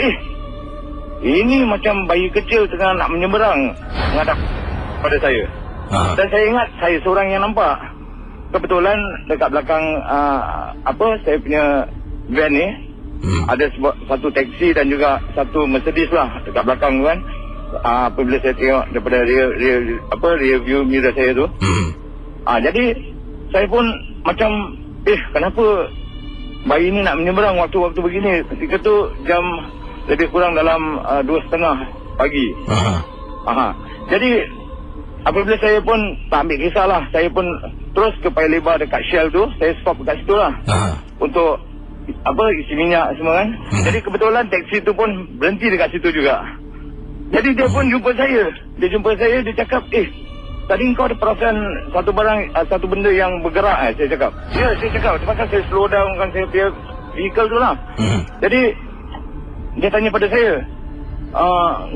ini macam bayi kecil tengah nak menyeberang menghadap pada saya. Dan saya ingat saya seorang yang nampak. Kebetulan dekat belakang saya punya van ni ada satu taksi dan juga satu Mercedes lah dekat belakang tu kan. Apabila saya tengok daripada rear view mirror saya tu, jadi saya pun macam kenapa bayi ni nak menyeberang waktu-waktu begini. Ketika tu jam lebih kurang dalam 2:30 pagi. Jadi apabila saya pun tak ambil kisah lah, saya pun terus ke Paya Lebar dekat Shell tu. Saya stop dekat situ lah untuk isi minyak semua kan. Jadi kebetulan taksi tu pun berhenti dekat situ juga. Jadi dia pun jumpa saya. Dia cakap, tadi kau ada perasan satu benda yang bergerak. Saya cakap, ya, saya cakap, terpaksa saya slow down kan saya punya vehicle tu lah. Jadi dia tanya pada saya,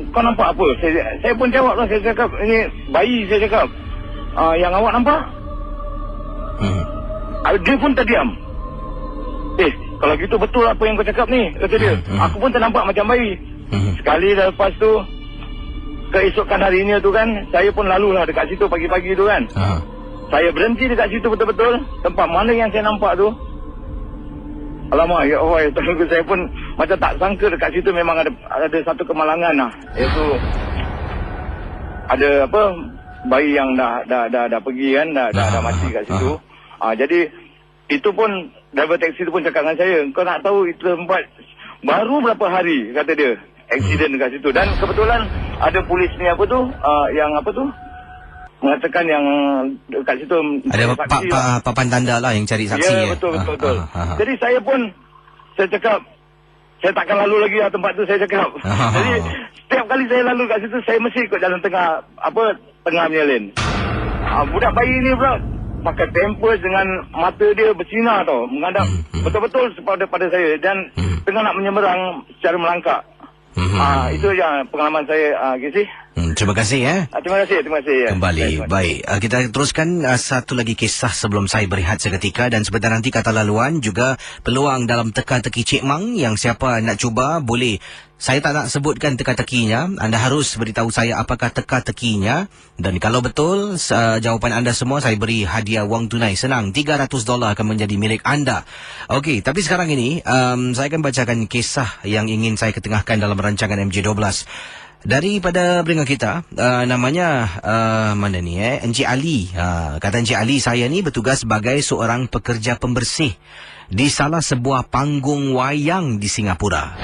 kau nampak apa? Saya pun jawab lah, saya cakap, ini bayi, saya cakap. Yang awak nampak? Dia pun terdiam. Kalau gitu betul apa yang kau cakap ni, kata dia. Aku pun ternampak macam bayi. Sekali dah lepas tu, keesokan harinya tu kan, saya pun lalulah dekat situ pagi-pagi tu kan. Saya berhenti dekat situ betul-betul. Tempat mana yang saya nampak tu, alamak, ya Allah, saya pun macam tak sangka dekat situ memang ada satu kemalangan lah. Iaitu ada bayi yang dah pergi kan, dah mati kat situ. Jadi itu pun driver taksi tu pun cakap dengan saya, kau nak tahu itu tempat baru berapa hari, kata dia, aksiden dekat situ. Dan kebetulan ada polis ni yang mengatakan yang dekat situ ada papan tanda lah yang cari saksi. Ya, betul. Jadi saya cakap, saya takkan lalu lagi lah tempat tu, saya cakap. Jadi setiap kali saya lalu kat situ, saya mesti ikut jalan tengah punya lane. Budak bayi ni pula pakai pampers dengan mata dia bersinar tau, menghadap betul-betul pada saya, dan tengah nak menyeberang secara melangkah. Itu yang pengalaman saya, Casey. Terima kasih Terima kasih. Kembali. Baik, kita teruskan satu lagi kisah sebelum saya berehat seketika. Dan sebentar nanti kata laluan juga peluang dalam teka-teki Cik Mang. Yang siapa nak cuba boleh. Saya tak nak sebutkan teka-tekinya. Anda harus beritahu saya apakah teka-tekinya. Dan kalau betul jawapan anda semua, saya beri hadiah wang tunai. Senang, $300 akan menjadi milik anda. Okey, tapi sekarang ini saya akan bacakan kisah yang ingin saya ketengahkan dalam rancangan MJ12. Daripada pendengar kita, namanya mana ni Encik Ali. Kata Encik Ali, saya ni bertugas sebagai seorang pekerja pembersih di salah sebuah panggung wayang di Singapura.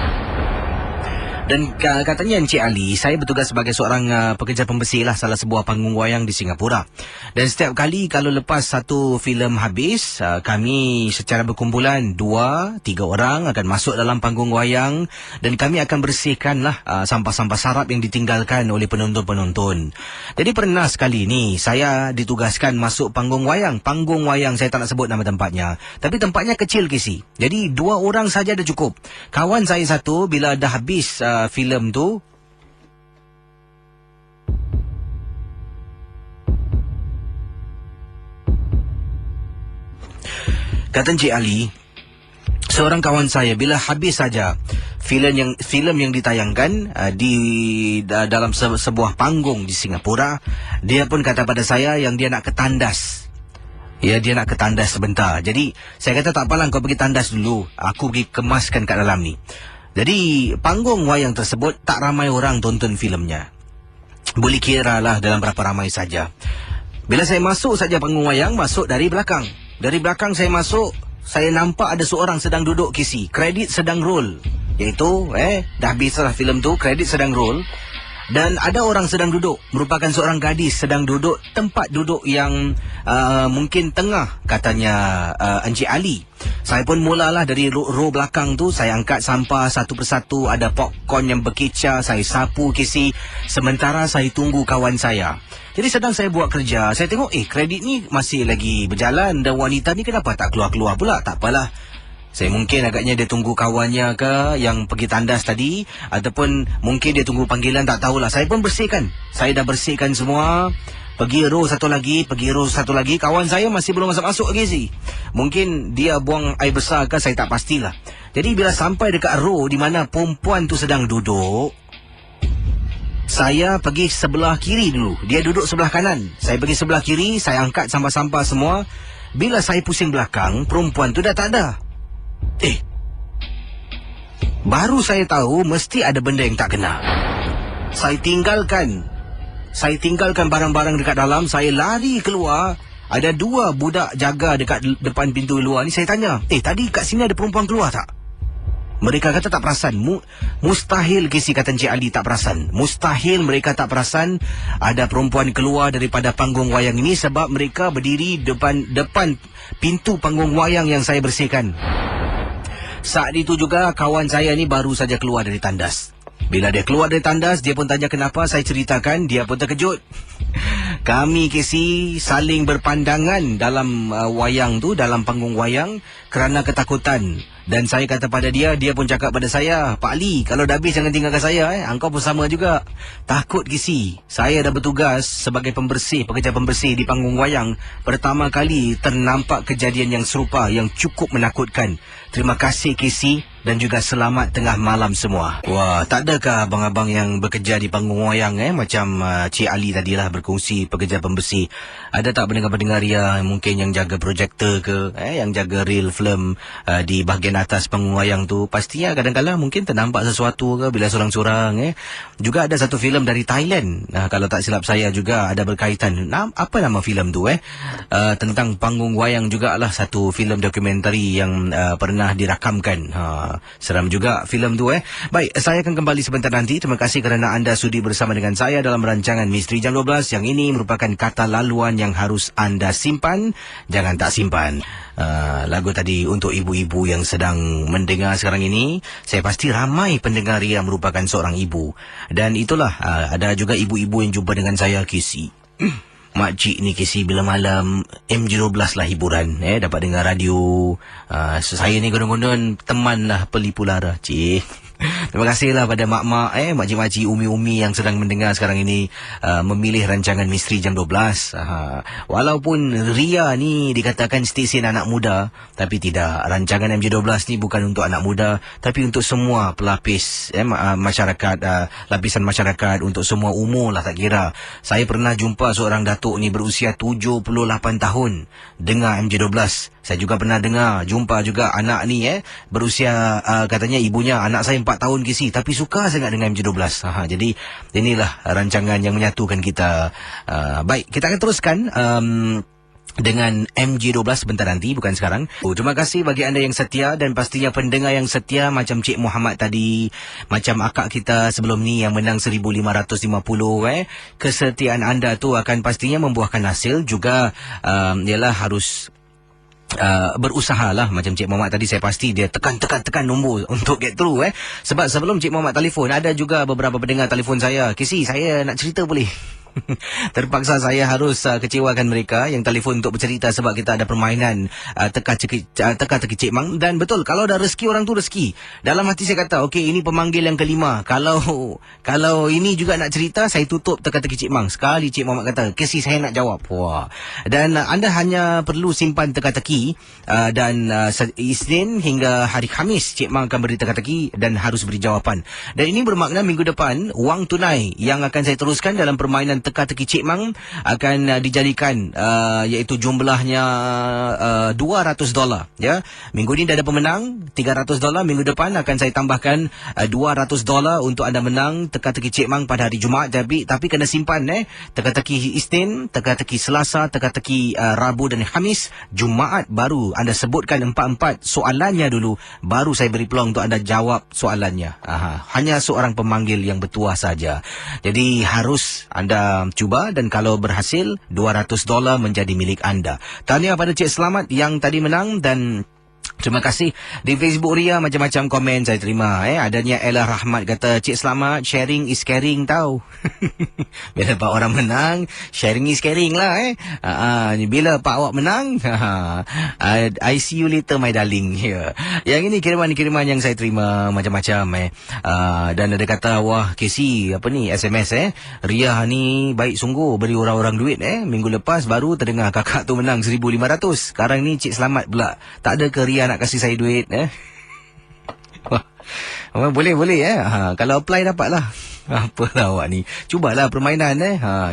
Dan katanya Encik Ali, saya bertugas sebagai seorang pekerja pembersih lah salah sebuah panggung wayang di Singapura. Dan setiap kali kalau lepas satu filem habis, kami secara berkumpulan 2-3 orang akan masuk dalam panggung wayang dan kami akan bersihkan lah sampah-sampah sarap yang ditinggalkan oleh penonton-penonton. Jadi pernah sekali ni saya ditugaskan masuk panggung wayang. Panggung wayang, saya tak nak sebut nama tempatnya, tapi tempatnya kecil Casey. Jadi 2 orang saja dah cukup. Kawan saya satu bila dah habis filem tu, kata Encik Ali, seorang kawan saya bila habis saja filem yang ditayangkan di dalam sebuah panggung di Singapura, dia pun kata pada saya yang dia nak ke tandas. Ya, dia nak ke tandas sebentar. Jadi saya kata tak apalah, kau pergi tandas dulu, aku pergi kemaskan kat dalam ni. Jadi panggung wayang tersebut tak ramai orang tonton filmnya. Boleh kira lah dalam berapa ramai saja. Bila saya masuk saja panggung wayang, masuk dari belakang. Dari belakang saya masuk, saya nampak ada seorang sedang duduk kisi. Kredit sedang roll. Iaitu dah habislah filem tu, kredit sedang roll. Dan ada orang sedang duduk, merupakan seorang gadis sedang duduk tempat duduk yang mungkin tengah, katanya Encik Ali. Saya pun mulalah dari row belakang tu, saya angkat sampah satu persatu, ada popcorn yang berkicau, saya sapu kisi sementara saya tunggu kawan saya. Jadi sedang saya buat kerja, saya tengok kredit ni masih lagi berjalan dan wanita ni kenapa tak keluar-keluar pula. Tak apalah, saya mungkin agaknya dia tunggu kawannya ke yang pergi tandas tadi, ataupun mungkin dia tunggu panggilan, tak tahulah. Saya pun bersihkan. Saya dah bersihkan semua. Pergi row satu lagi, kawan saya masih belum masuk lagi sih. Mungkin dia buang air besar ke, saya tak pastilah. Jadi bila sampai dekat row di mana perempuan tu sedang duduk, saya pergi sebelah kiri dulu. Dia duduk sebelah kanan. Saya pergi sebelah kiri, saya angkat sampah-sampah semua. Bila saya pusing belakang, perempuan tu dah tak ada. Baru saya tahu mesti ada benda yang tak kena. Saya tinggalkan barang-barang dekat dalam. Saya lari keluar. Ada 2 budak jaga dekat depan pintu luar ni. Saya tanya, tadi kat sini ada perempuan keluar tak? Mereka kata tak perasan. Mustahil, Kisi, kata Encik Ali, tak perasan. Mustahil mereka tak perasan ada perempuan keluar daripada panggung wayang ini, sebab mereka berdiri depan pintu panggung wayang yang saya bersihkan. Saat itu juga kawan saya ni baru saja keluar dari tandas. Bila dia keluar dari tandas, dia pun tanya kenapa. Saya ceritakan, dia pun terkejut. Kami, Kisi, saling berpandangan dalam wayang tu, dalam panggung wayang, kerana ketakutan. Dan saya kata pada dia, dia pun cakap pada saya, Pak Ali, kalau dah habis jangan tinggalkan saya, engkau pun sama juga. Takut, Kisi. Saya dah bertugas sebagai pekerja pembersih di panggung wayang. Pertama kali ternampak kejadian yang serupa, yang cukup menakutkan. Terima kasih, Kisi, dan juga selamat tengah malam semua. Wah, tak adakah abang-abang yang bekerja di panggung wayang macam Cik Ali tadilah berkongsi pekerja pembersih. Ada tak pendengar-pendengar yang mungkin yang jaga projektor ke, yang jaga reel film di bahagian atas panggung wayang tu? Pastinya kadang-kadang mungkin ternampak sesuatu ke bila sorang-sorang. Juga ada satu filem dari Thailand, kalau tak silap saya juga ada berkaitan. Apa nama filem tu tentang panggung wayang jugalah, satu filem dokumentari yang pernah dirakamkan. Seram juga filem tu. Baik, saya akan kembali sebentar nanti. Terima kasih kerana anda sudi bersama dengan saya dalam rancangan Misteri Jam 12. Yang ini merupakan kata laluan yang harus anda simpan, jangan tak simpan. Lagu tadi untuk ibu-ibu yang sedang mendengar sekarang ini. Saya pasti ramai pendengar yang merupakan seorang ibu. Dan itulah, ada juga ibu-ibu yang jumpa dengan saya, Kisi. Makcik ni, Kisi, bila malam MG12 lah hiburan. Dapat dengar radio. Saya ni gondon-gondon teman lah pelipu lara. Terima kasihlah pada mak-mak, makcik-makcik, umi-umi yang sedang mendengar sekarang ini, memilih rancangan Misteri Jam 12. Walaupun Ria ni dikatakan stesen anak muda, tapi tidak. Rancangan MJ12 ni bukan untuk anak muda, tapi untuk semua pelapis masyarakat, lapisan masyarakat, untuk semua umur lah, tak kira. Saya pernah jumpa seorang datuk ni berusia 78 tahun dengar MJ12. Saya juga pernah jumpa juga anak ni berusia, katanya ibunya, anak saya 4 tahun, Kisi, tapi suka sangat dengan MJ12. Jadi inilah rancangan yang menyatukan kita. Baik, kita akan teruskan dengan MJ12 sebentar nanti, bukan sekarang. Terima kasih bagi anda yang setia, dan pastinya pendengar yang setia macam Cik Muhammad tadi, macam akak kita sebelum ni yang menang 1,550. Kesetiaan anda tu akan pastinya membuahkan hasil juga. Ialah harus berusahalah. Macam Cik Muhammad tadi, saya pasti dia tekan nombor untuk get through. Sebab sebelum Cik Muhammad telefon, ada juga beberapa pendengar telefon saya, Kisi, saya nak cerita boleh? Terpaksa saya harus kecewakan mereka yang telefon untuk bercerita, sebab kita ada permainan teka-teki Cik Mang. Dan betul, kalau dah rezeki orang tu rezeki. Dalam hati saya kata, okey, ini pemanggil yang kelima. Kalau ini juga nak cerita, saya tutup teka-teki Cik Mang. Sekali Cik Muhammad kata, Kisi, saya nak jawab. Wah. Dan anda hanya perlu simpan teka-teki, dan Isnin hingga hari Khamis Cik Mang akan beri teka-teki dan harus beri jawapan. Dan ini bermakna minggu depan wang tunai yang akan saya teruskan dalam permainan teka-teki Cik Mang akan dijadikan iaitu jumlahnya $200 ya. Minggu ni dah ada pemenang $300, minggu depan akan saya tambahkan $200 untuk anda menang teka-teki Cik Mang pada hari Jumaat. Tapi kena simpan teka-teki Isnin, teka-teki Selasa, teka-teki Rabu dan Khamis. Jumaat baru anda sebutkan 4 soalannya dulu, baru saya beri peluang untuk anda jawab soalannya. Hanya seorang pemanggil yang bertuah saja. Jadi harus anda cuba, dan kalau berhasil $200 menjadi milik anda. Tahniah pada Cik Selamat yang tadi menang, dan terima kasih di Facebook Ria, macam-macam komen saya terima. Adanya Ella Rahmat kata, Cik Selamat, sharing is caring tau. Bila pak orang menang, sharing is caring lah. Bila pak awak menang, I see you later my darling. Yang ini kiriman yang saya terima macam-macam. Dan ada kata, wah Casey, apa ni, SMS Ria ni baik sungguh, beri orang-orang duit. Minggu lepas baru terdengar kakak tu menang 1,500. Sekarang ni Cik Selamat pula, tak ada ke Ria nak kasih saya duit? Boleh kalau apply dapat lah. Apalah awak ni, cubalah permainan.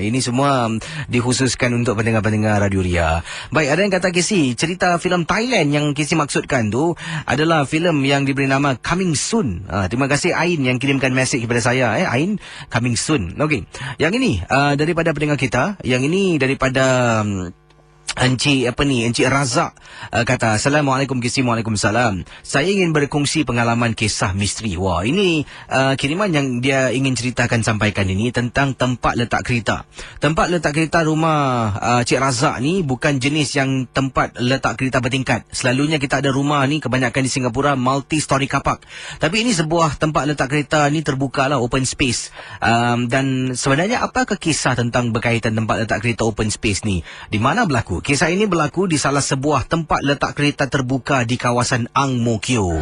Ini semua dikhususkan untuk pendengar-pendengar Radio Ria. Baik, ada yang kata Casey, cerita filem Thailand yang Casey maksudkan tu adalah filem yang diberi nama Coming Soon. Terima kasih Ain yang kirimkan mesej kepada saya. Ain, Coming Soon. Okey, yang ini daripada pendengar kita, yang ini daripada Encik Razak kata, Assalamualaikum Kisi, Waalaikumsalam. Saya ingin berkongsi pengalaman kisah misteri. Wah, ini kiriman yang dia ingin ceritakan, sampaikan ini tentang tempat letak kereta. Tempat letak kereta rumah Cik Razak ni bukan jenis yang tempat letak kereta bertingkat. Selalunya kita ada rumah ni, kebanyakan di Singapura, multi-story car park. Tapi ini sebuah tempat letak kereta ni terbuka lah, open space. Dan sebenarnya apakah kisah tentang berkaitan tempat letak kereta open space ni? Di mana berlaku? Kisah ini berlaku di salah sebuah tempat letak kereta terbuka di kawasan Ang Mo Kio.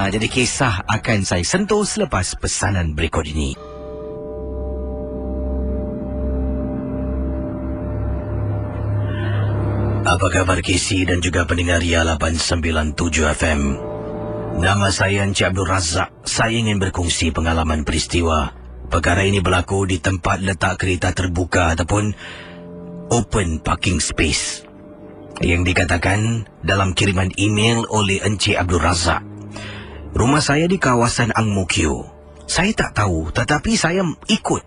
Jadi kisah akan saya sentuh selepas pesanan berikut ini. Apa khabar Casey dan juga pendengar Ria 897 FM? Nama saya Encik Abdul Razak. Saya ingin berkongsi pengalaman peristiwa. Perkara ini berlaku di tempat letak kereta terbuka ataupun open parking space yang dikatakan dalam kiriman email oleh Encik Abdul Razak. Rumah saya di kawasan Ang Mo Kio. Saya tak tahu, tetapi saya ikut.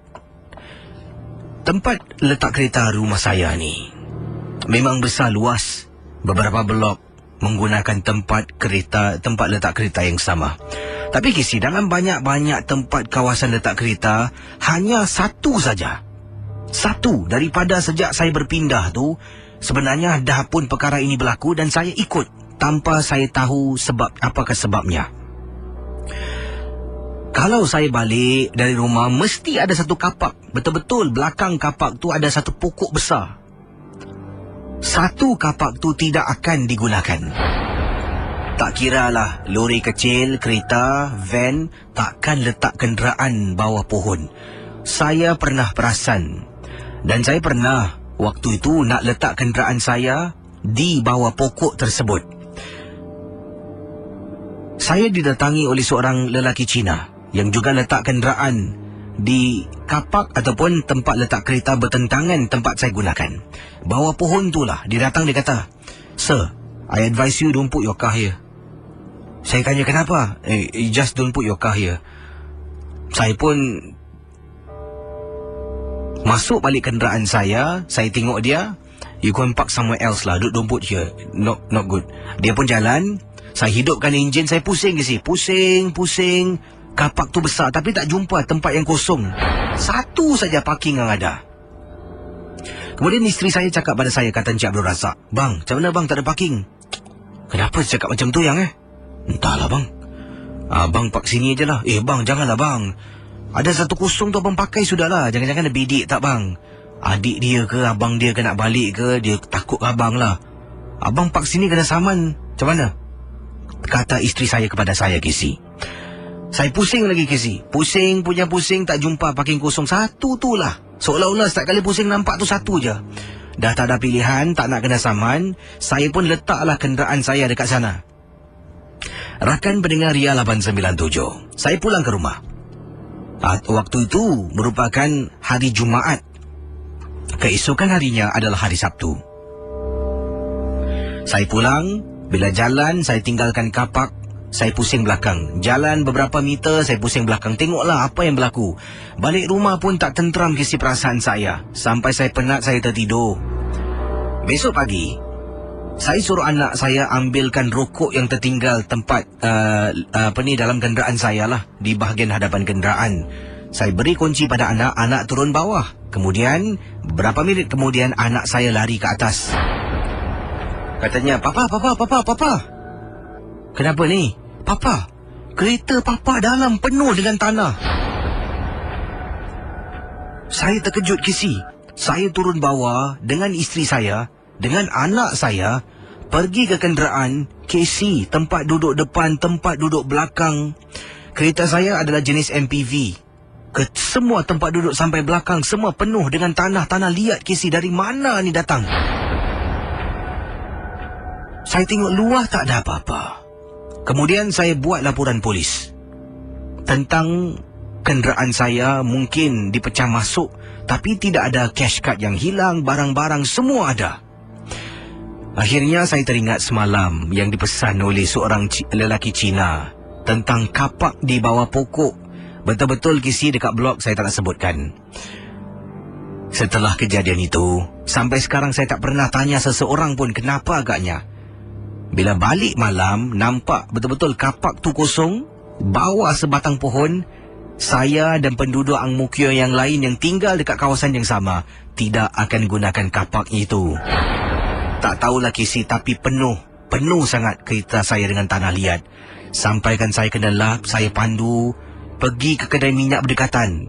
Tempat letak kereta rumah saya ni memang besar luas, beberapa blok menggunakan tempat letak kereta yang sama. Tapi Kisi, dalam banyak-banyak tempat kawasan letak kereta, hanya satu saja. Satu daripada sejak saya berpindah tu, sebenarnya dah pun perkara ini berlaku dan saya ikut tanpa saya tahu apakah sebabnya. Kalau saya balik dari rumah, mesti ada satu kapak. Betul-betul belakang kapak tu ada satu pokok besar. Satu kapak tu tidak akan digunakan. Tak kiralah lori kecil, kereta, van, takkan letak kenderaan bawah pohon. Saya pernah perasan. Dan saya pernah waktu itu nak letak kenderaan saya di bawah pokok tersebut. Saya didatangi oleh seorang lelaki Cina yang juga letak kenderaan di kapak ataupun tempat letak kereta bertentangan tempat saya gunakan. Bawah pohon tu lah, dia datang, dia kata, Sir, I advise you don't put your car here. Saya tanya kenapa? Just don't put your car here. Saya pun masuk balik kenderaan saya tengok dia, you go and park somewhere else lah, don't put here, not good. Dia pun jalan, saya hidupkan enjin, saya pusing ke sini, pusing, kapak tu besar tapi tak jumpa tempat yang kosong. Satu saja parking yang ada. Kemudian isteri saya cakap pada saya, kata Encik Abdul Razak, Bang, macam mana bang tak ada parking? Kenapa cakap macam tu yang Entahlah bang, abang park sini je lah. Bang, janganlah bang, ada satu kosong tu abang pakai sudahlah. Jangan-jangan ada bidik tak bang? Adik dia ke abang dia ke nak balik ke? Dia takut abang lah. Abang park sini kena saman. Macam mana? Kata isteri saya kepada saya, Casey. Saya pusing lagi, Casey. Pusing tak jumpa parking kosong. Satu tu lah. Seolah-olah setiap kali pusing nampak tu satu je. Dah tak ada pilihan, tak nak kena saman, saya pun letaklah kenderaan saya dekat sana. Rakan pendengar Ria 897, saya pulang ke rumah. Waktu itu merupakan hari Jumaat. Keesokan harinya adalah hari Sabtu. Saya pulang, bila jalan saya tinggalkan kapak, saya pusing belakang. Jalan beberapa meter, saya pusing belakang. Tengoklah apa yang berlaku. Balik rumah pun tak tenteram kisi perasaan saya. Sampai saya penat, saya tertidur. Besok pagi, saya suruh anak saya ambilkan rokok yang tertinggal tempat dalam kenderaan saya lah, di bahagian hadapan kenderaan. Saya beri kunci pada anak, anak turun bawah. Kemudian, beberapa minit kemudian anak saya lari ke atas. Katanya, Papa. Kenapa ni? Papa, kereta Papa dalam penuh dengan tanah. Saya terkejut kisi. Saya turun bawah dengan isteri saya, dengan anak saya, pergi ke kenderaan, kisi, tempat duduk depan, tempat duduk belakang. Kereta saya adalah jenis MPV. Semua tempat duduk sampai belakang, semua penuh dengan tanah-tanah liat kisi. Dari mana ni datang? Saya tengok luar tak ada apa-apa. Kemudian saya buat laporan polis tentang kenderaan saya mungkin dipecah masuk, tapi tidak ada cash card yang hilang, barang-barang semua ada. Akhirnya saya teringat semalam yang dipesan oleh seorang lelaki Cina tentang kapak di bawah pokok. Betul-betul kisi dekat blok, saya tak nak sebutkan. Setelah kejadian itu, sampai sekarang saya tak pernah tanya seseorang pun kenapa agaknya. Bila balik malam, nampak betul-betul kapak tu kosong, bawah sebatang pohon. Saya dan penduduk Ang Mo Kio yang lain yang tinggal dekat kawasan yang sama tidak akan gunakan kapak itu. Tak tahulah kisi, tapi penuh sangat kereta saya dengan tanah liat. Sampaikan saya kena lap, saya pandu pergi ke kedai minyak berdekatan.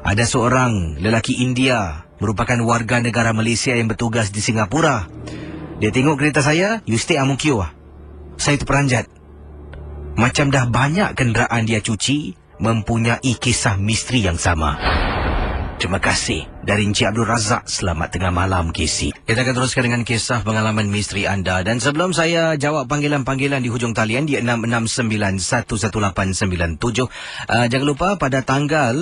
Ada seorang lelaki India, merupakan warga negara Malaysia yang bertugas di Singapura. Dia tengok kereta saya, you stay Ang Mo Kio lah. Saya terperanjat. Macam dah banyak kenderaan dia cuci, mempunyai kisah misteri yang sama. Terima kasih dari Encik Abdul Razak. Selamat tengah malam, KC. Kita akan teruskan dengan kisah pengalaman misteri anda. Dan sebelum saya jawab panggilan-panggilan di hujung talian di 66911897, jangan lupa pada tanggal,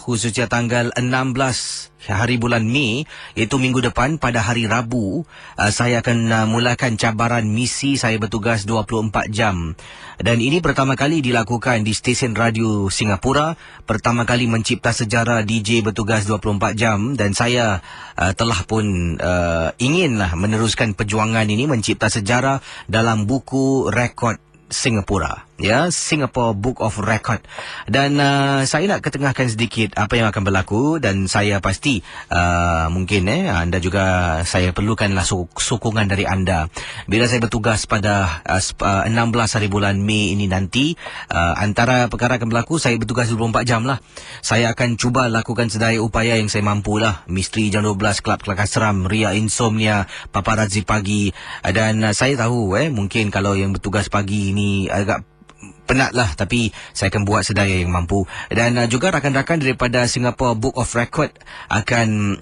khususnya tanggal 16 hari bulan Mei, iaitu minggu depan pada hari Rabu, saya akan mulakan cabaran misi saya bertugas 24 jam. Dan ini pertama kali dilakukan di stesen radio Singapura, pertama kali mencipta sejarah DJ bertugas 24 jam, dan saya telah pun inginlah meneruskan perjuangan ini, mencipta sejarah dalam buku rekod Singapura, ya, Singapore Book of Record. Dan saya nak ketengahkan sedikit apa yang akan berlaku, dan saya pasti mungkin anda juga, saya perlukanlah sokongan dari anda. Bila saya bertugas pada 16 hari bulan Mei ini nanti, antara perkara akan berlaku, saya bertugas 24 jam lah. Saya akan cuba lakukan sedaya upaya yang saya mampu lah. Misteri Jam 12, Kelab Kelakar Seram, Ria Insomnia, Paparazzi Pagi. Dan saya tahu mungkin kalau yang bertugas pagi ini agak penat lah, tapi saya akan buat sedaya yang mampu. Dan juga rakan-rakan daripada Singapore Book of Record akan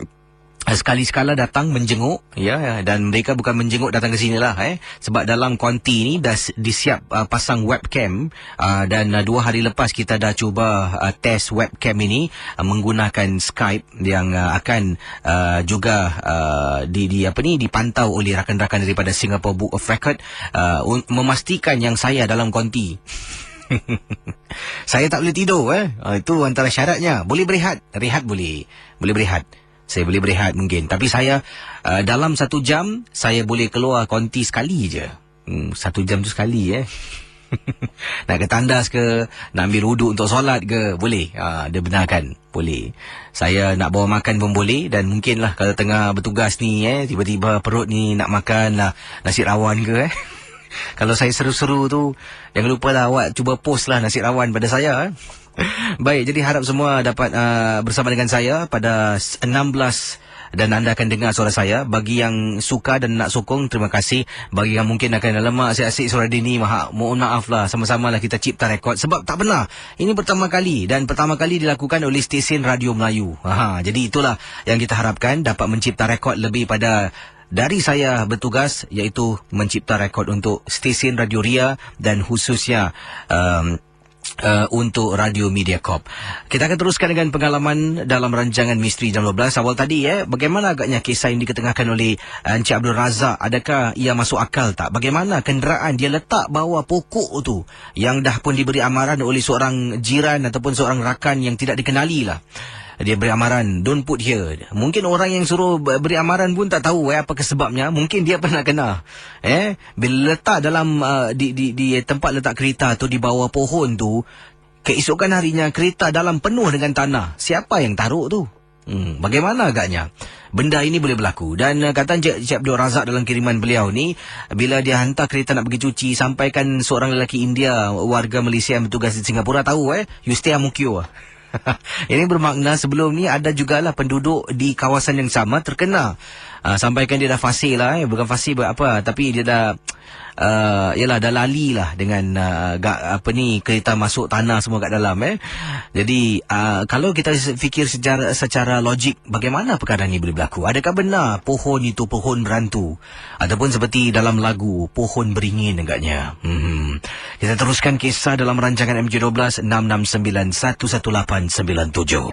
sekali-sekala datang menjenguk, ya, dan mereka bukan menjenguk, datang ke sinilah, sebab dalam konti ni dah disiap pasang webcam, dan 2 hari lepas kita dah cuba test webcam ini menggunakan Skype yang akan juga dipantau oleh rakan-rakan daripada Singapore Book of Record, memastikan yang saya dalam konti. Saya tak boleh tidur, itu antara syaratnya. Boleh berehat, boleh berehat. Saya boleh berehat mungkin, tapi saya dalam 1 jam saya boleh keluar konti sekali je. 1 jam tu sekali, nak ke tandas ke, nak ambil wuduk untuk solat ke, boleh. Dia benarkan, boleh. Saya nak bawa makan pun boleh. Dan mungkinlah kalau tengah bertugas ni, tiba-tiba perut ni nak makan nasi rawan ke, kalau saya seru-seru tu, jangan lupalah awak cuba post lah nasi rawan pada saya. Baik, jadi harap semua dapat bersama dengan saya pada 16, dan anda akan dengar suara saya. Bagi yang suka dan nak sokong, terima kasih. Bagi yang mungkin akan lemak asyik-asyik suara Dini, mohon maaf lah. Sama-sama lah kita cipta rekod, sebab tak pernah. Ini pertama kali, dan pertama kali dilakukan oleh stesen radio Melayu. Jadi itulah yang kita harapkan, dapat mencipta rekod lebih pada dari saya bertugas, iaitu mencipta rekod untuk stesen Radio Ria, dan khususnya untuk Radio Media Corp. Kita akan teruskan dengan pengalaman dalam rancangan Misteri Jam 12. Awal tadi bagaimana agaknya kisah yang diketengahkan oleh Encik Abdul Razak, adakah ia masuk akal tak? Bagaimana kenderaan dia letak bawah pokok tu yang dah pun diberi amaran oleh seorang jiran ataupun seorang rakan yang tidak dikenali lah. Dia beri amaran, don't put here. Mungkin orang yang suruh beri amaran pun tak tahu apa sebabnya. Mungkin dia pernah kena. Bila letak dalam di tempat letak kereta tu di bawah pohon tu, keesokan harinya kereta dalam penuh dengan tanah. Siapa yang taruh tu? Bagaimana agaknya benda ini boleh berlaku? Dan kata Encik Abdul Razak dalam kiriman beliau ni, bila dia hantar kereta nak pergi cuci, sampaikan seorang lelaki India, warga Malaysia yang bertugas di Singapura, tahu you stay Amukyo. Ini bermakna sebelum ni ada jugalah penduduk di kawasan yang sama terkena. Sampaikan dia dah fasih lah, bukan fasih apa, tapi dia dah dah lali lah dengan kereta masuk tanah semua kat dalam. Jadi kalau kita fikir secara logik, bagaimana perkara ni boleh berlaku? Adakah benar pohon itu pohon berantu, ataupun seperti dalam lagu pohon beringin agaknya? Kita teruskan kisah dalam rancangan MJ12 669 11897.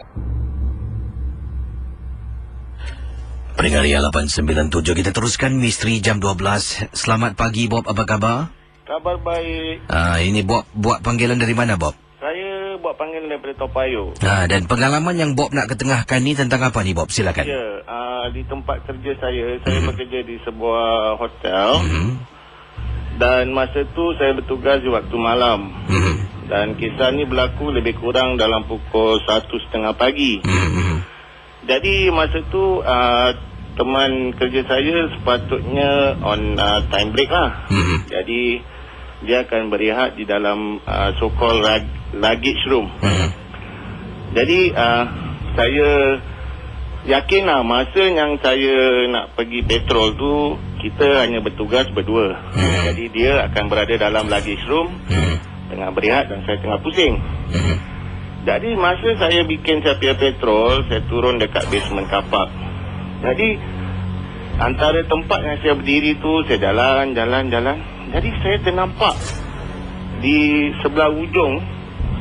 Peringkat 897. Kita teruskan Misteri Jam 12. Selamat pagi Bob, apa khabar? Khabar baik. Ini Bob buat panggilan dari mana Bob? Saya buat panggilan daripada Toa Payoh. Dan pengalaman yang Bob nak ketengahkan ni tentang apa ni Bob? Silakan. Ya, di tempat kerja saya bekerja di sebuah hotel. Dan masa tu saya bertugas di waktu malam. Dan kisah ni berlaku lebih kurang dalam pukul 1:30 pagi. Jadi masa tu teman kerja saya sepatutnya on time break lah. Jadi dia akan berehat di dalam so-called luggage room. Jadi saya yakin lah masa yang saya nak pergi petrol tu, kita hanya bertugas berdua. Jadi dia akan berada dalam luggage room tengah berehat dan saya tengah pusing. Jadi masa saya bikin sapiah petrol, saya turun dekat basement car park. Jadi antara tempat yang saya berdiri tu, saya jalan. Jadi saya ternampak di sebelah ujung,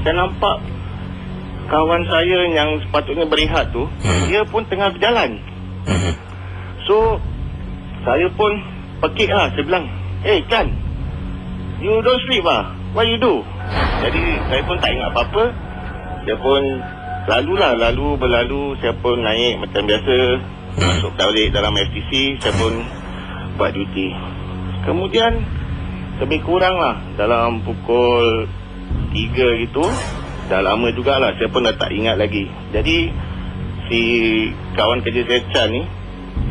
saya nampak kawan saya yang sepatutnya berehat tu, dia pun tengah berjalan. So saya pun pekik lah, saya bilang, Chan, you don't sleep lah, what you do? Jadi saya pun tak ingat apa-apa. Saya pun berlalu, saya pun naik macam biasa, masuk balik dalam FTC, saya pun buat duty. Kemudian lebih kurang lah dalam pukul 3 gitu, dah lama jugalah, saya pun dah tak ingat lagi. Jadi si kawan kerja saya Chan ni,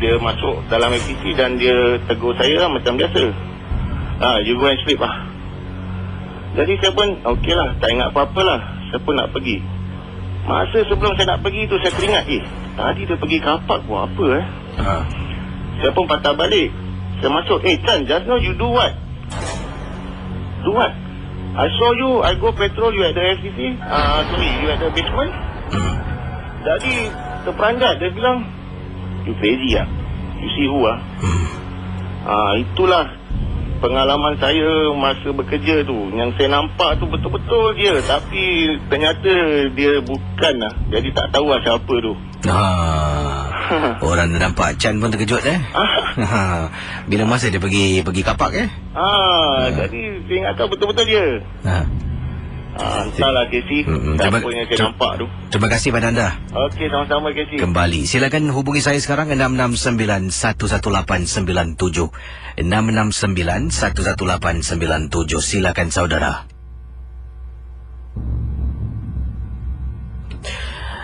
dia masuk dalam FTC dan dia tegur saya lah macam biasa, you go and sleep lah. Jadi saya pun okey lah, tak ingat apa-apa lah, saya pun nak pergi. Masa sebelum saya nak pergi tu, saya teringat, tadi dia pergi kapak buat apa Saya pun patah balik. Saya masuk, Chan, just now you do what? Do what? I saw you, I go patrol you at the FCC. Sorry, you at the basement. Jadi terperanjat, dia bilang, you crazy lah, you see who itulah pengalaman saya masa bekerja tu. Yang saya nampak tu betul-betul dia, tapi ternyata dia bukan lah. Jadi tak tahu lah siapa tu. Orang nampak Chan pun terkejut bila masa dia pergi kapak jadi saya ingat tahu betul-betul dia. Entahlah Casey, siapa yang saya nampak tu. Terima kasih pada anda. Okey, sama-sama Casey. Kembali, silakan hubungi saya sekarang 669 11897 669 11897. Silakan saudara.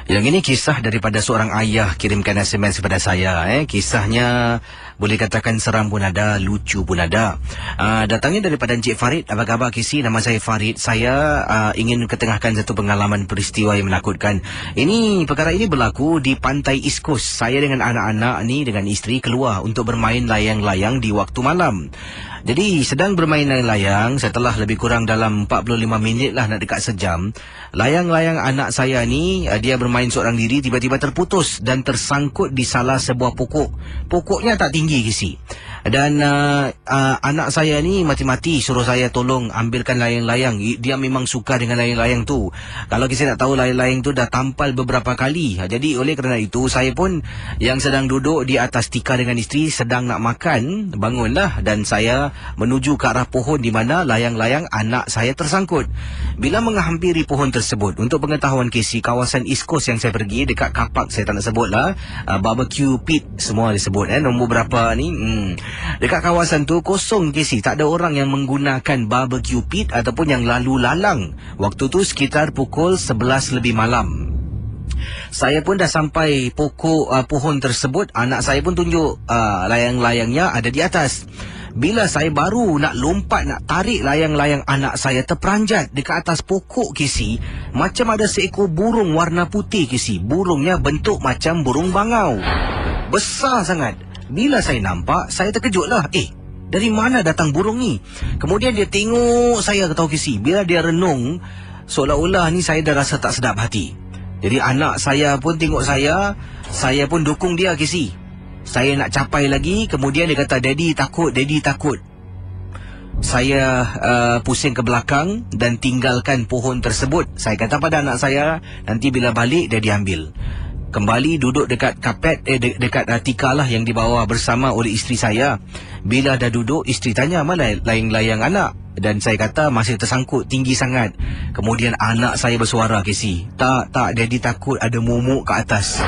Yang ini kisah daripada seorang ayah kirimkan SMS kepada saya. Kisahnya boleh katakan seram pun ada, lucu pun ada. Datangnya daripada Encik Farid. Apa khabar Kisi? Nama saya Farid. Saya ingin ketengahkan satu pengalaman peristiwa yang menakutkan. Perkara ini berlaku di pantai East Coast. Saya dengan anak-anak ni, dengan isteri, keluar untuk bermain layang-layang di waktu malam. Jadi sedang bermain layang-layang, setelah lebih kurang dalam 45 minit lah, nak dekat sejam, layang-layang anak saya ni, dia bermain seorang diri, tiba-tiba terputus dan tersangkut di salah sebuah pokok. Pokoknya tak tinggi tinggi kisi. Dan anak saya ni mati-mati suruh saya tolong ambilkan layang-layang. Dia memang suka dengan layang-layang tu. Kalau kita nak tahu, layang-layang tu dah tampal beberapa kali. Jadi oleh kerana itu, saya pun yang sedang duduk di atas tikar dengan isteri sedang nak makan, bangunlah dan saya menuju ke arah pohon di mana layang-layang anak saya tersangkut. Bila menghampiri pohon tersebut, untuk pengetahuan Casey, kawasan East Coast yang saya pergi dekat kapak, saya tak nak sebut lah, barbecue pit semua disebut, nombor berapa ni, dekat kawasan tu kosong Casey, tak ada orang yang menggunakan barbecue pit ataupun yang lalu lalang. Waktu tu sekitar pukul 11 lebih malam. Saya pun dah sampai pohon tersebut. Anak saya pun tunjuk layang-layangnya ada di atas. Bila saya baru nak lompat, nak tarik layang-layang, anak saya terperanjat dekat atas pokok Casey. Macam ada seekor burung warna putih Casey. Burungnya bentuk macam burung bangau, besar sangat. Bila saya nampak, saya terkejut lah. Dari mana datang burung ni? Kemudian dia tengok saya, ketahu Casey. Bila dia renung, seolah-olah ni saya dah rasa tak sedap hati. Jadi anak saya pun tengok saya pun dukung dia Casey. Saya nak capai lagi, kemudian dia kata, Daddy takut, Daddy takut. Saya pusing ke belakang dan tinggalkan pohon tersebut. Saya kata pada anak saya, nanti bila balik dia diambil. Kembali duduk dekat kapet, dekat tikar lah yang dibawa bersama oleh isteri saya. Bila dah duduk, isteri tanya, mana layang-layang anak? Dan saya kata masih tersangkut, tinggi sangat. Kemudian anak saya bersuara Casey, Tak, Daddy takut ada momok ke atas.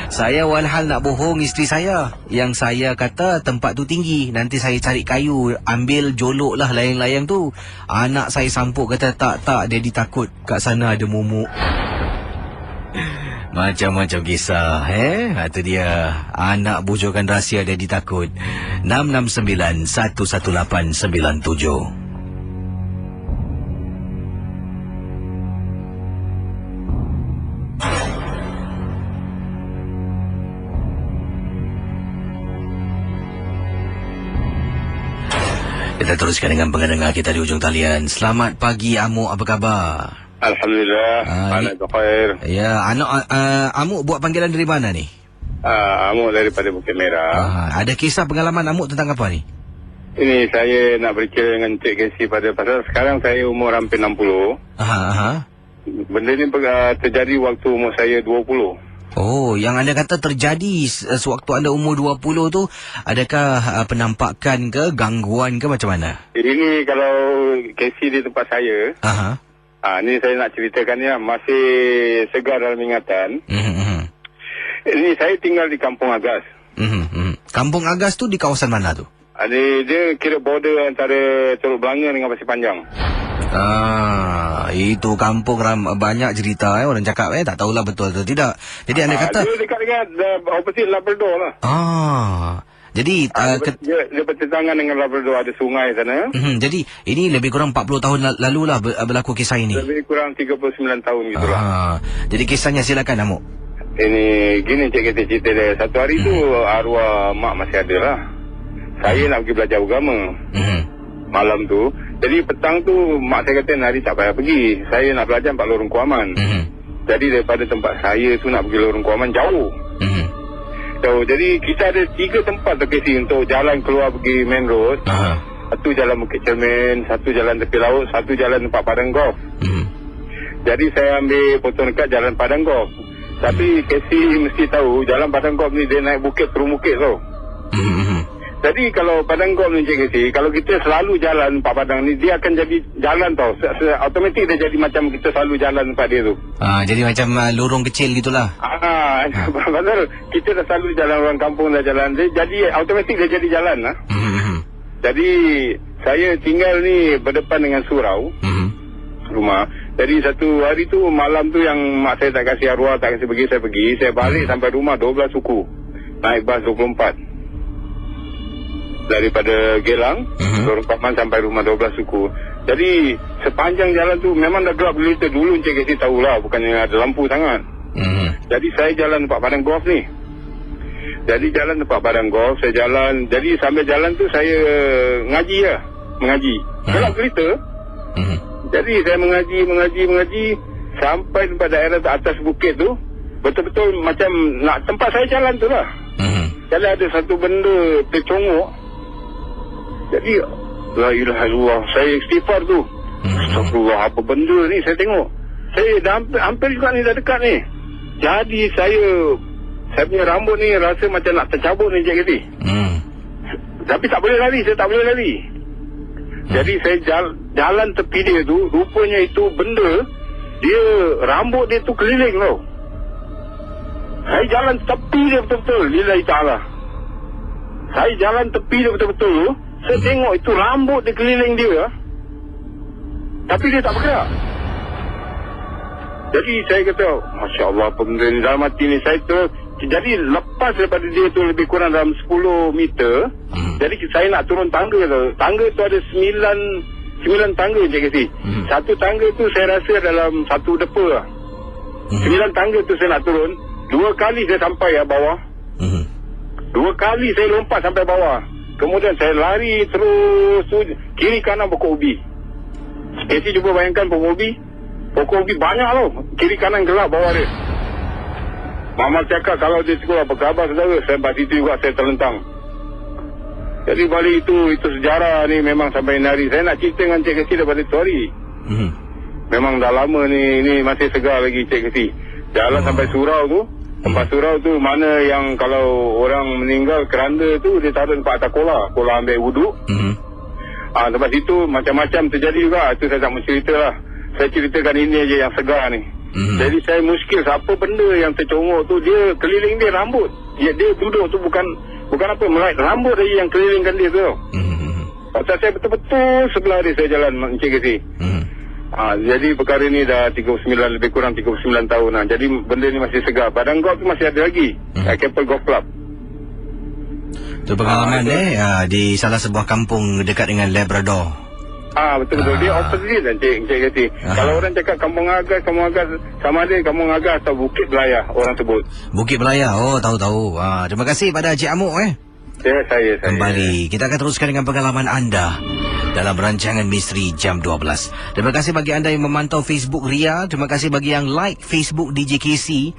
Saya walhal nak bohong isteri saya. Yang saya kata tempat tu tinggi, nanti saya cari kayu, ambil jolok lah layang-layang tu. Anak saya sampuk kata, Tak, Daddy takut kat sana ada momok. Macam-macam kisah, Itu dia, anak bocorkan rahsia Daddy takut. 669-11897. Kita teruskan dengan pendengar kita di ujung talian. Selamat pagi Amuk, apa khabar? Alhamdulillah, anak khair. Ya, anak Amuk buat panggilan dari mana ni? Amuk daripada Bukit Merah. Ada kisah pengalaman Amuk tentang apa ni? Ini saya nak bercerita dengan Cik Casey pada pasal sekarang saya umur hampir 60. Benda ni terjadi waktu umur saya 20. Oh, yang anda kata terjadi sewaktu anda umur 20 tu, adakah penampakan ke, gangguan ke, macam mana? Ini kalau Casey di tempat saya. Ni saya nak ceritakan ya, masih segar dalam ingatan. Ini saya tinggal di Kampung Agas. Kampung Agas tu di kawasan mana tu? Dia kira border antara Teluk Belanga dengan Pasir Panjang. Itu kampung banyak cerita orang cakap tak tahulah betul atau tidak. Jadi anda kata dia dekat-dekat opposite Labrador lah. Jadi dia bertentangan dengan Labrador, ada sungai sana. Jadi ini lebih kurang 40 tahun lalu lah berlaku kisah ini. Lebih kurang 39 tahun gitulah. Jadi kisahnya silakan Amuk. Ini gini Cik Casey cerita dia. Satu hari tu arwah mak masih ada lah. Saya nak pergi belajar agama. Malam tu. Jadi petang tu mak saya kata hari tak payah pergi. Saya nak belajar 4 lorong Kuaman. Jadi daripada tempat saya tu nak pergi lorong Kuaman jauh. Jadi kita ada 3 tempat Casey untuk jalan keluar pergi main road. Satu jalan Bukit Cermin, satu jalan tepi laut, satu jalan tempat Padang Golf. Jadi saya ambil potong dekat jalan Padang Golf. Tapi Casey mesti tahu jalan Padang Golf ni dia naik bukit turun bukit tau. Jadi kalau Padang Golf ni Cik Casey, kalau kita selalu jalan Pak Padang ni, dia akan jadi jalan tau. Automatik dia jadi macam kita selalu jalan tempat dia tu. Jadi macam lorong kecil gitulah. Padahal kita dah selalu jalan orang kampung dah jalan. Dia jadi automatik dia jadi jalan lah. Jadi saya tinggal ni berdepan dengan surau. Rumah. Jadi satu hari tu malam tu yang mak saya tak kasih arwah, tak kasih pergi, saya pergi. Saya balik sampai rumah 12 suku. Naik bas 24. Daripada Gelang, Lorong Paman sampai rumah 12 suku. Jadi sepanjang jalan tu memang dah gelap gelita dulu Cik Casey tahulah, bukannya ada lampu sangat. Jadi saya jalan tempat Padang Golf ni. Jadi jalan tempat Padang Golf, saya jalan. Jadi sambil jalan tu saya mengaji gelap gelita. Jadi saya mengaji sampai tempat daerah atas bukit tu. Betul-betul macam nak tempat saya jalan tu lah. Jadi ada satu benda tercongok. Jadi la ilaha illallah, saya istighfar tu. Astagfirullah, apa benda ni saya tengok. Saya dah hampir juga ni, dah dekat ni. Jadi saya punya rambut ni rasa macam nak tercabut ni, Cik Keti. Tapi tak boleh lari, saya tak boleh lari. Jadi saya jalan tepi dia tu, rupanya itu benda, dia rambut dia tu keliling tau. Saya jalan tepi dia betul-betul, lillahi ta'ala. Saya jalan tepi dia betul-betul, saya tengok itu rambut dia keliling dia. Tapi dia tak bergerak. Jadi saya kata, Masya Allah, benda ni dalam hati ni. Jadi lepas daripada dia tu lebih kurang dalam 10 meter. Jadi saya nak turun tangga tu. Tangga tu ada 9 tangga, Cik Kesi. Satu tangga tu saya rasa dalam satu depa lah. 9 tangga tu saya nak turun. 2 kali saya sampai bawah. 2 kali saya lompat sampai bawah. Kemudian saya lari terus kiri kanan pokok ubi. Kesi cuba bayangkan pokok ubi. Pokok ubi banyak tau. Kiri kanan gelap bawah dia. Mama cakap kalau dia sekolah apa khabar saudara. Saya pas itu juga saya terlentang. Jadi balik itu sejarah ni memang sampai hari. Saya nak cerita dengan Cik Kesi daripada tu hari. Memang dah lama ni masih segar lagi Cik Kesi. Jalan sampai surau tu. Tempat surau tu mana yang kalau orang meninggal keranda tu dia taruh tempat atas kola ambil wuduk. Tempat situ macam-macam terjadi juga. Itu saya tak mau cerita lah. Saya ceritakan ini aja yang segar ni. Jadi saya muskil siapa benda yang tercongok tu, dia keliling dia rambut. Dia duduk tu bukan apa, rambut dia yang kelilingkan dia tu. Pasal saya betul-betul sebelah dia saya jalan Encik Kesi. Jadi perkara ni dah 39, lebih kurang 39 tahun lah. Jadi benda ni masih segar. Badan golf tu masih ada lagi. Keppel Golf Club. Itu pengalaman di salah sebuah kampung dekat dengan Labrador. Betul-betul. Dia opposite kan Cik Kesi. Kalau orang cakap Kampung Agas sama ada Kampung Agas atau Bukit Belayah orang sebut. Bukit Belayah. Oh, tahu-tahu. Terima kasih pada Cik Amuk Ya, saya. Kembali. Kita akan teruskan dengan pengalaman anda dalam rancangan Misteri Jam 12. Terima kasih bagi anda yang memantau Facebook Ria. Terima kasih bagi yang like Facebook DJ KC.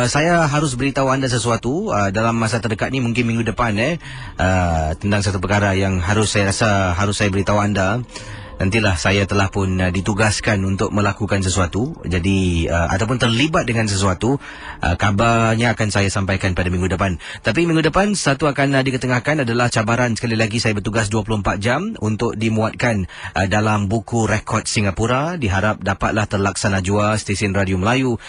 Saya harus beritahu anda sesuatu dalam masa terdekat ni, mungkin minggu depan tentang satu perkara yang saya beritahu anda. Nantilah saya telah pun ditugaskan untuk melakukan sesuatu. Jadi ataupun terlibat dengan sesuatu, kabarnya akan saya sampaikan pada minggu depan. Tapi minggu depan satu akan diketengahkan adalah cabaran, sekali lagi saya bertugas 24 jam untuk dimuatkan dalam buku rekod Singapura. Diharap dapatlah terlaksana jua stesen Radio Melayu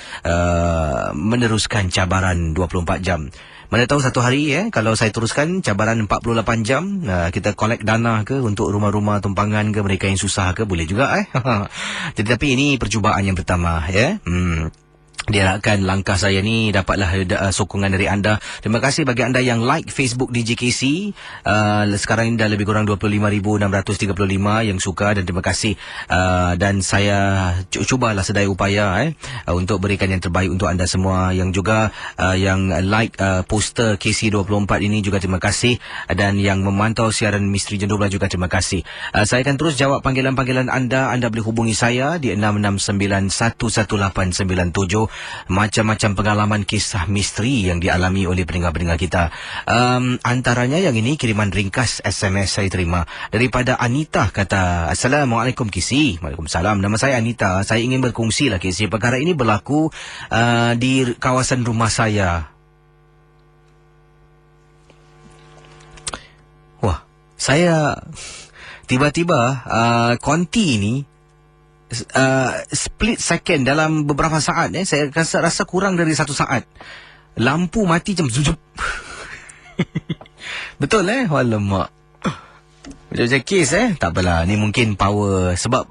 meneruskan cabaran 24 jam. Mana tahu satu hari kalau saya teruskan cabaran 48 jam, kita collect dana ke untuk rumah-rumah tumpangan ke, mereka yang susah ke, boleh juga Tetapi ini percubaan yang pertama diharapkan langkah saya ni dapatlah sokongan dari anda. Terima kasih bagi anda yang like Facebook DJ KC. Sekarang ini dah lebih kurang 25,635 yang suka, dan terima kasih. Dan saya cubalah sedaya upaya untuk berikan yang terbaik untuk anda semua. Yang juga yang like poster KC24 ini juga terima kasih. Dan yang memantau siaran Misteri Jam 12 juga terima kasih. Saya akan terus jawab panggilan-panggilan anda. Anda boleh hubungi saya di 669-11897. Macam-macam pengalaman kisah misteri yang dialami oleh pendengar-pendengar kita. Antaranya yang ini kiriman ringkas SMS saya terima daripada Anita. Kata, Assalamualaikum KC. Waalaikumsalam. Nama saya Anita. Saya ingin berkongsi lah KC. Perkara ini berlaku di kawasan rumah saya. Wah, saya tiba-tiba konti ini split second dalam beberapa saat. Saya rasa kurang dari 1 saat. Lampu mati macam zujup. Betul Alamak. Macam kes tak apalah. Ni mungkin power. Sebab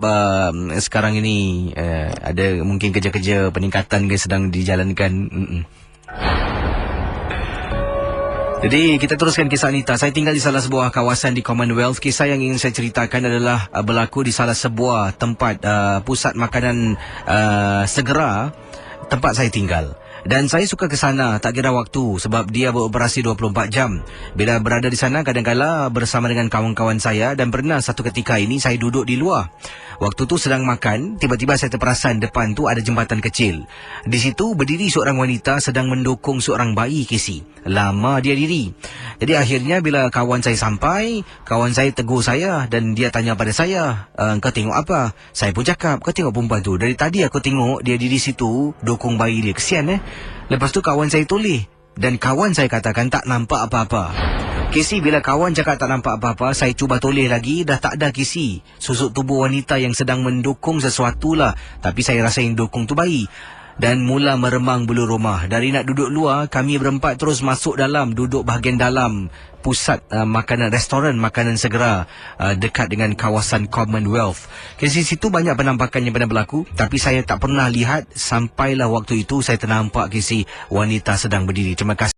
sekarang ini ada mungkin kerja-kerja peningkatan ke sedang dijalankan. Jadi kita teruskan kisah Anita. Saya tinggal di salah sebuah kawasan di Commonwealth. Kisah yang ingin saya ceritakan adalah berlaku di salah sebuah tempat pusat makanan segera tempat saya tinggal. Dan saya suka ke sana, tak kira waktu, sebab dia beroperasi 24 jam. Bila berada di sana, kadang-kala bersama dengan kawan-kawan saya, dan pernah satu ketika ini saya duduk di luar. Waktu tu sedang makan, tiba-tiba saya terperasan depan tu ada jembatan kecil. Di situ berdiri seorang wanita sedang mendukung seorang bayi, Casey. Lama dia diri. Jadi akhirnya bila kawan saya sampai, kawan saya tegur saya dan dia tanya pada saya, kau tengok apa? Saya pun cakap, kau tengok perempuan tu. Dari tadi aku tengok dia diri situ dukung bayi dia. Kesian Lepas tu kawan saya toleh dan kawan saya katakan tak nampak apa-apa. Casey, bila kawan cakap tak nampak apa-apa, saya cuba toleh lagi, dah tak ada, Casey. Susuk tubuh wanita yang sedang mendukung sesuatu lah. Tapi saya rasa yang dukung tu bayi. Dan mula meremang bulu rumah. Dari nak duduk luar, kami berempat terus masuk dalam, duduk bahagian dalam pusat makanan, restoran makanan segera dekat dengan kawasan Commonwealth. Di situ banyak penampakan yang pernah berlaku, tapi saya tak pernah lihat sampailah waktu itu saya ternampak Casey wanita sedang berdiri. Terima kasih.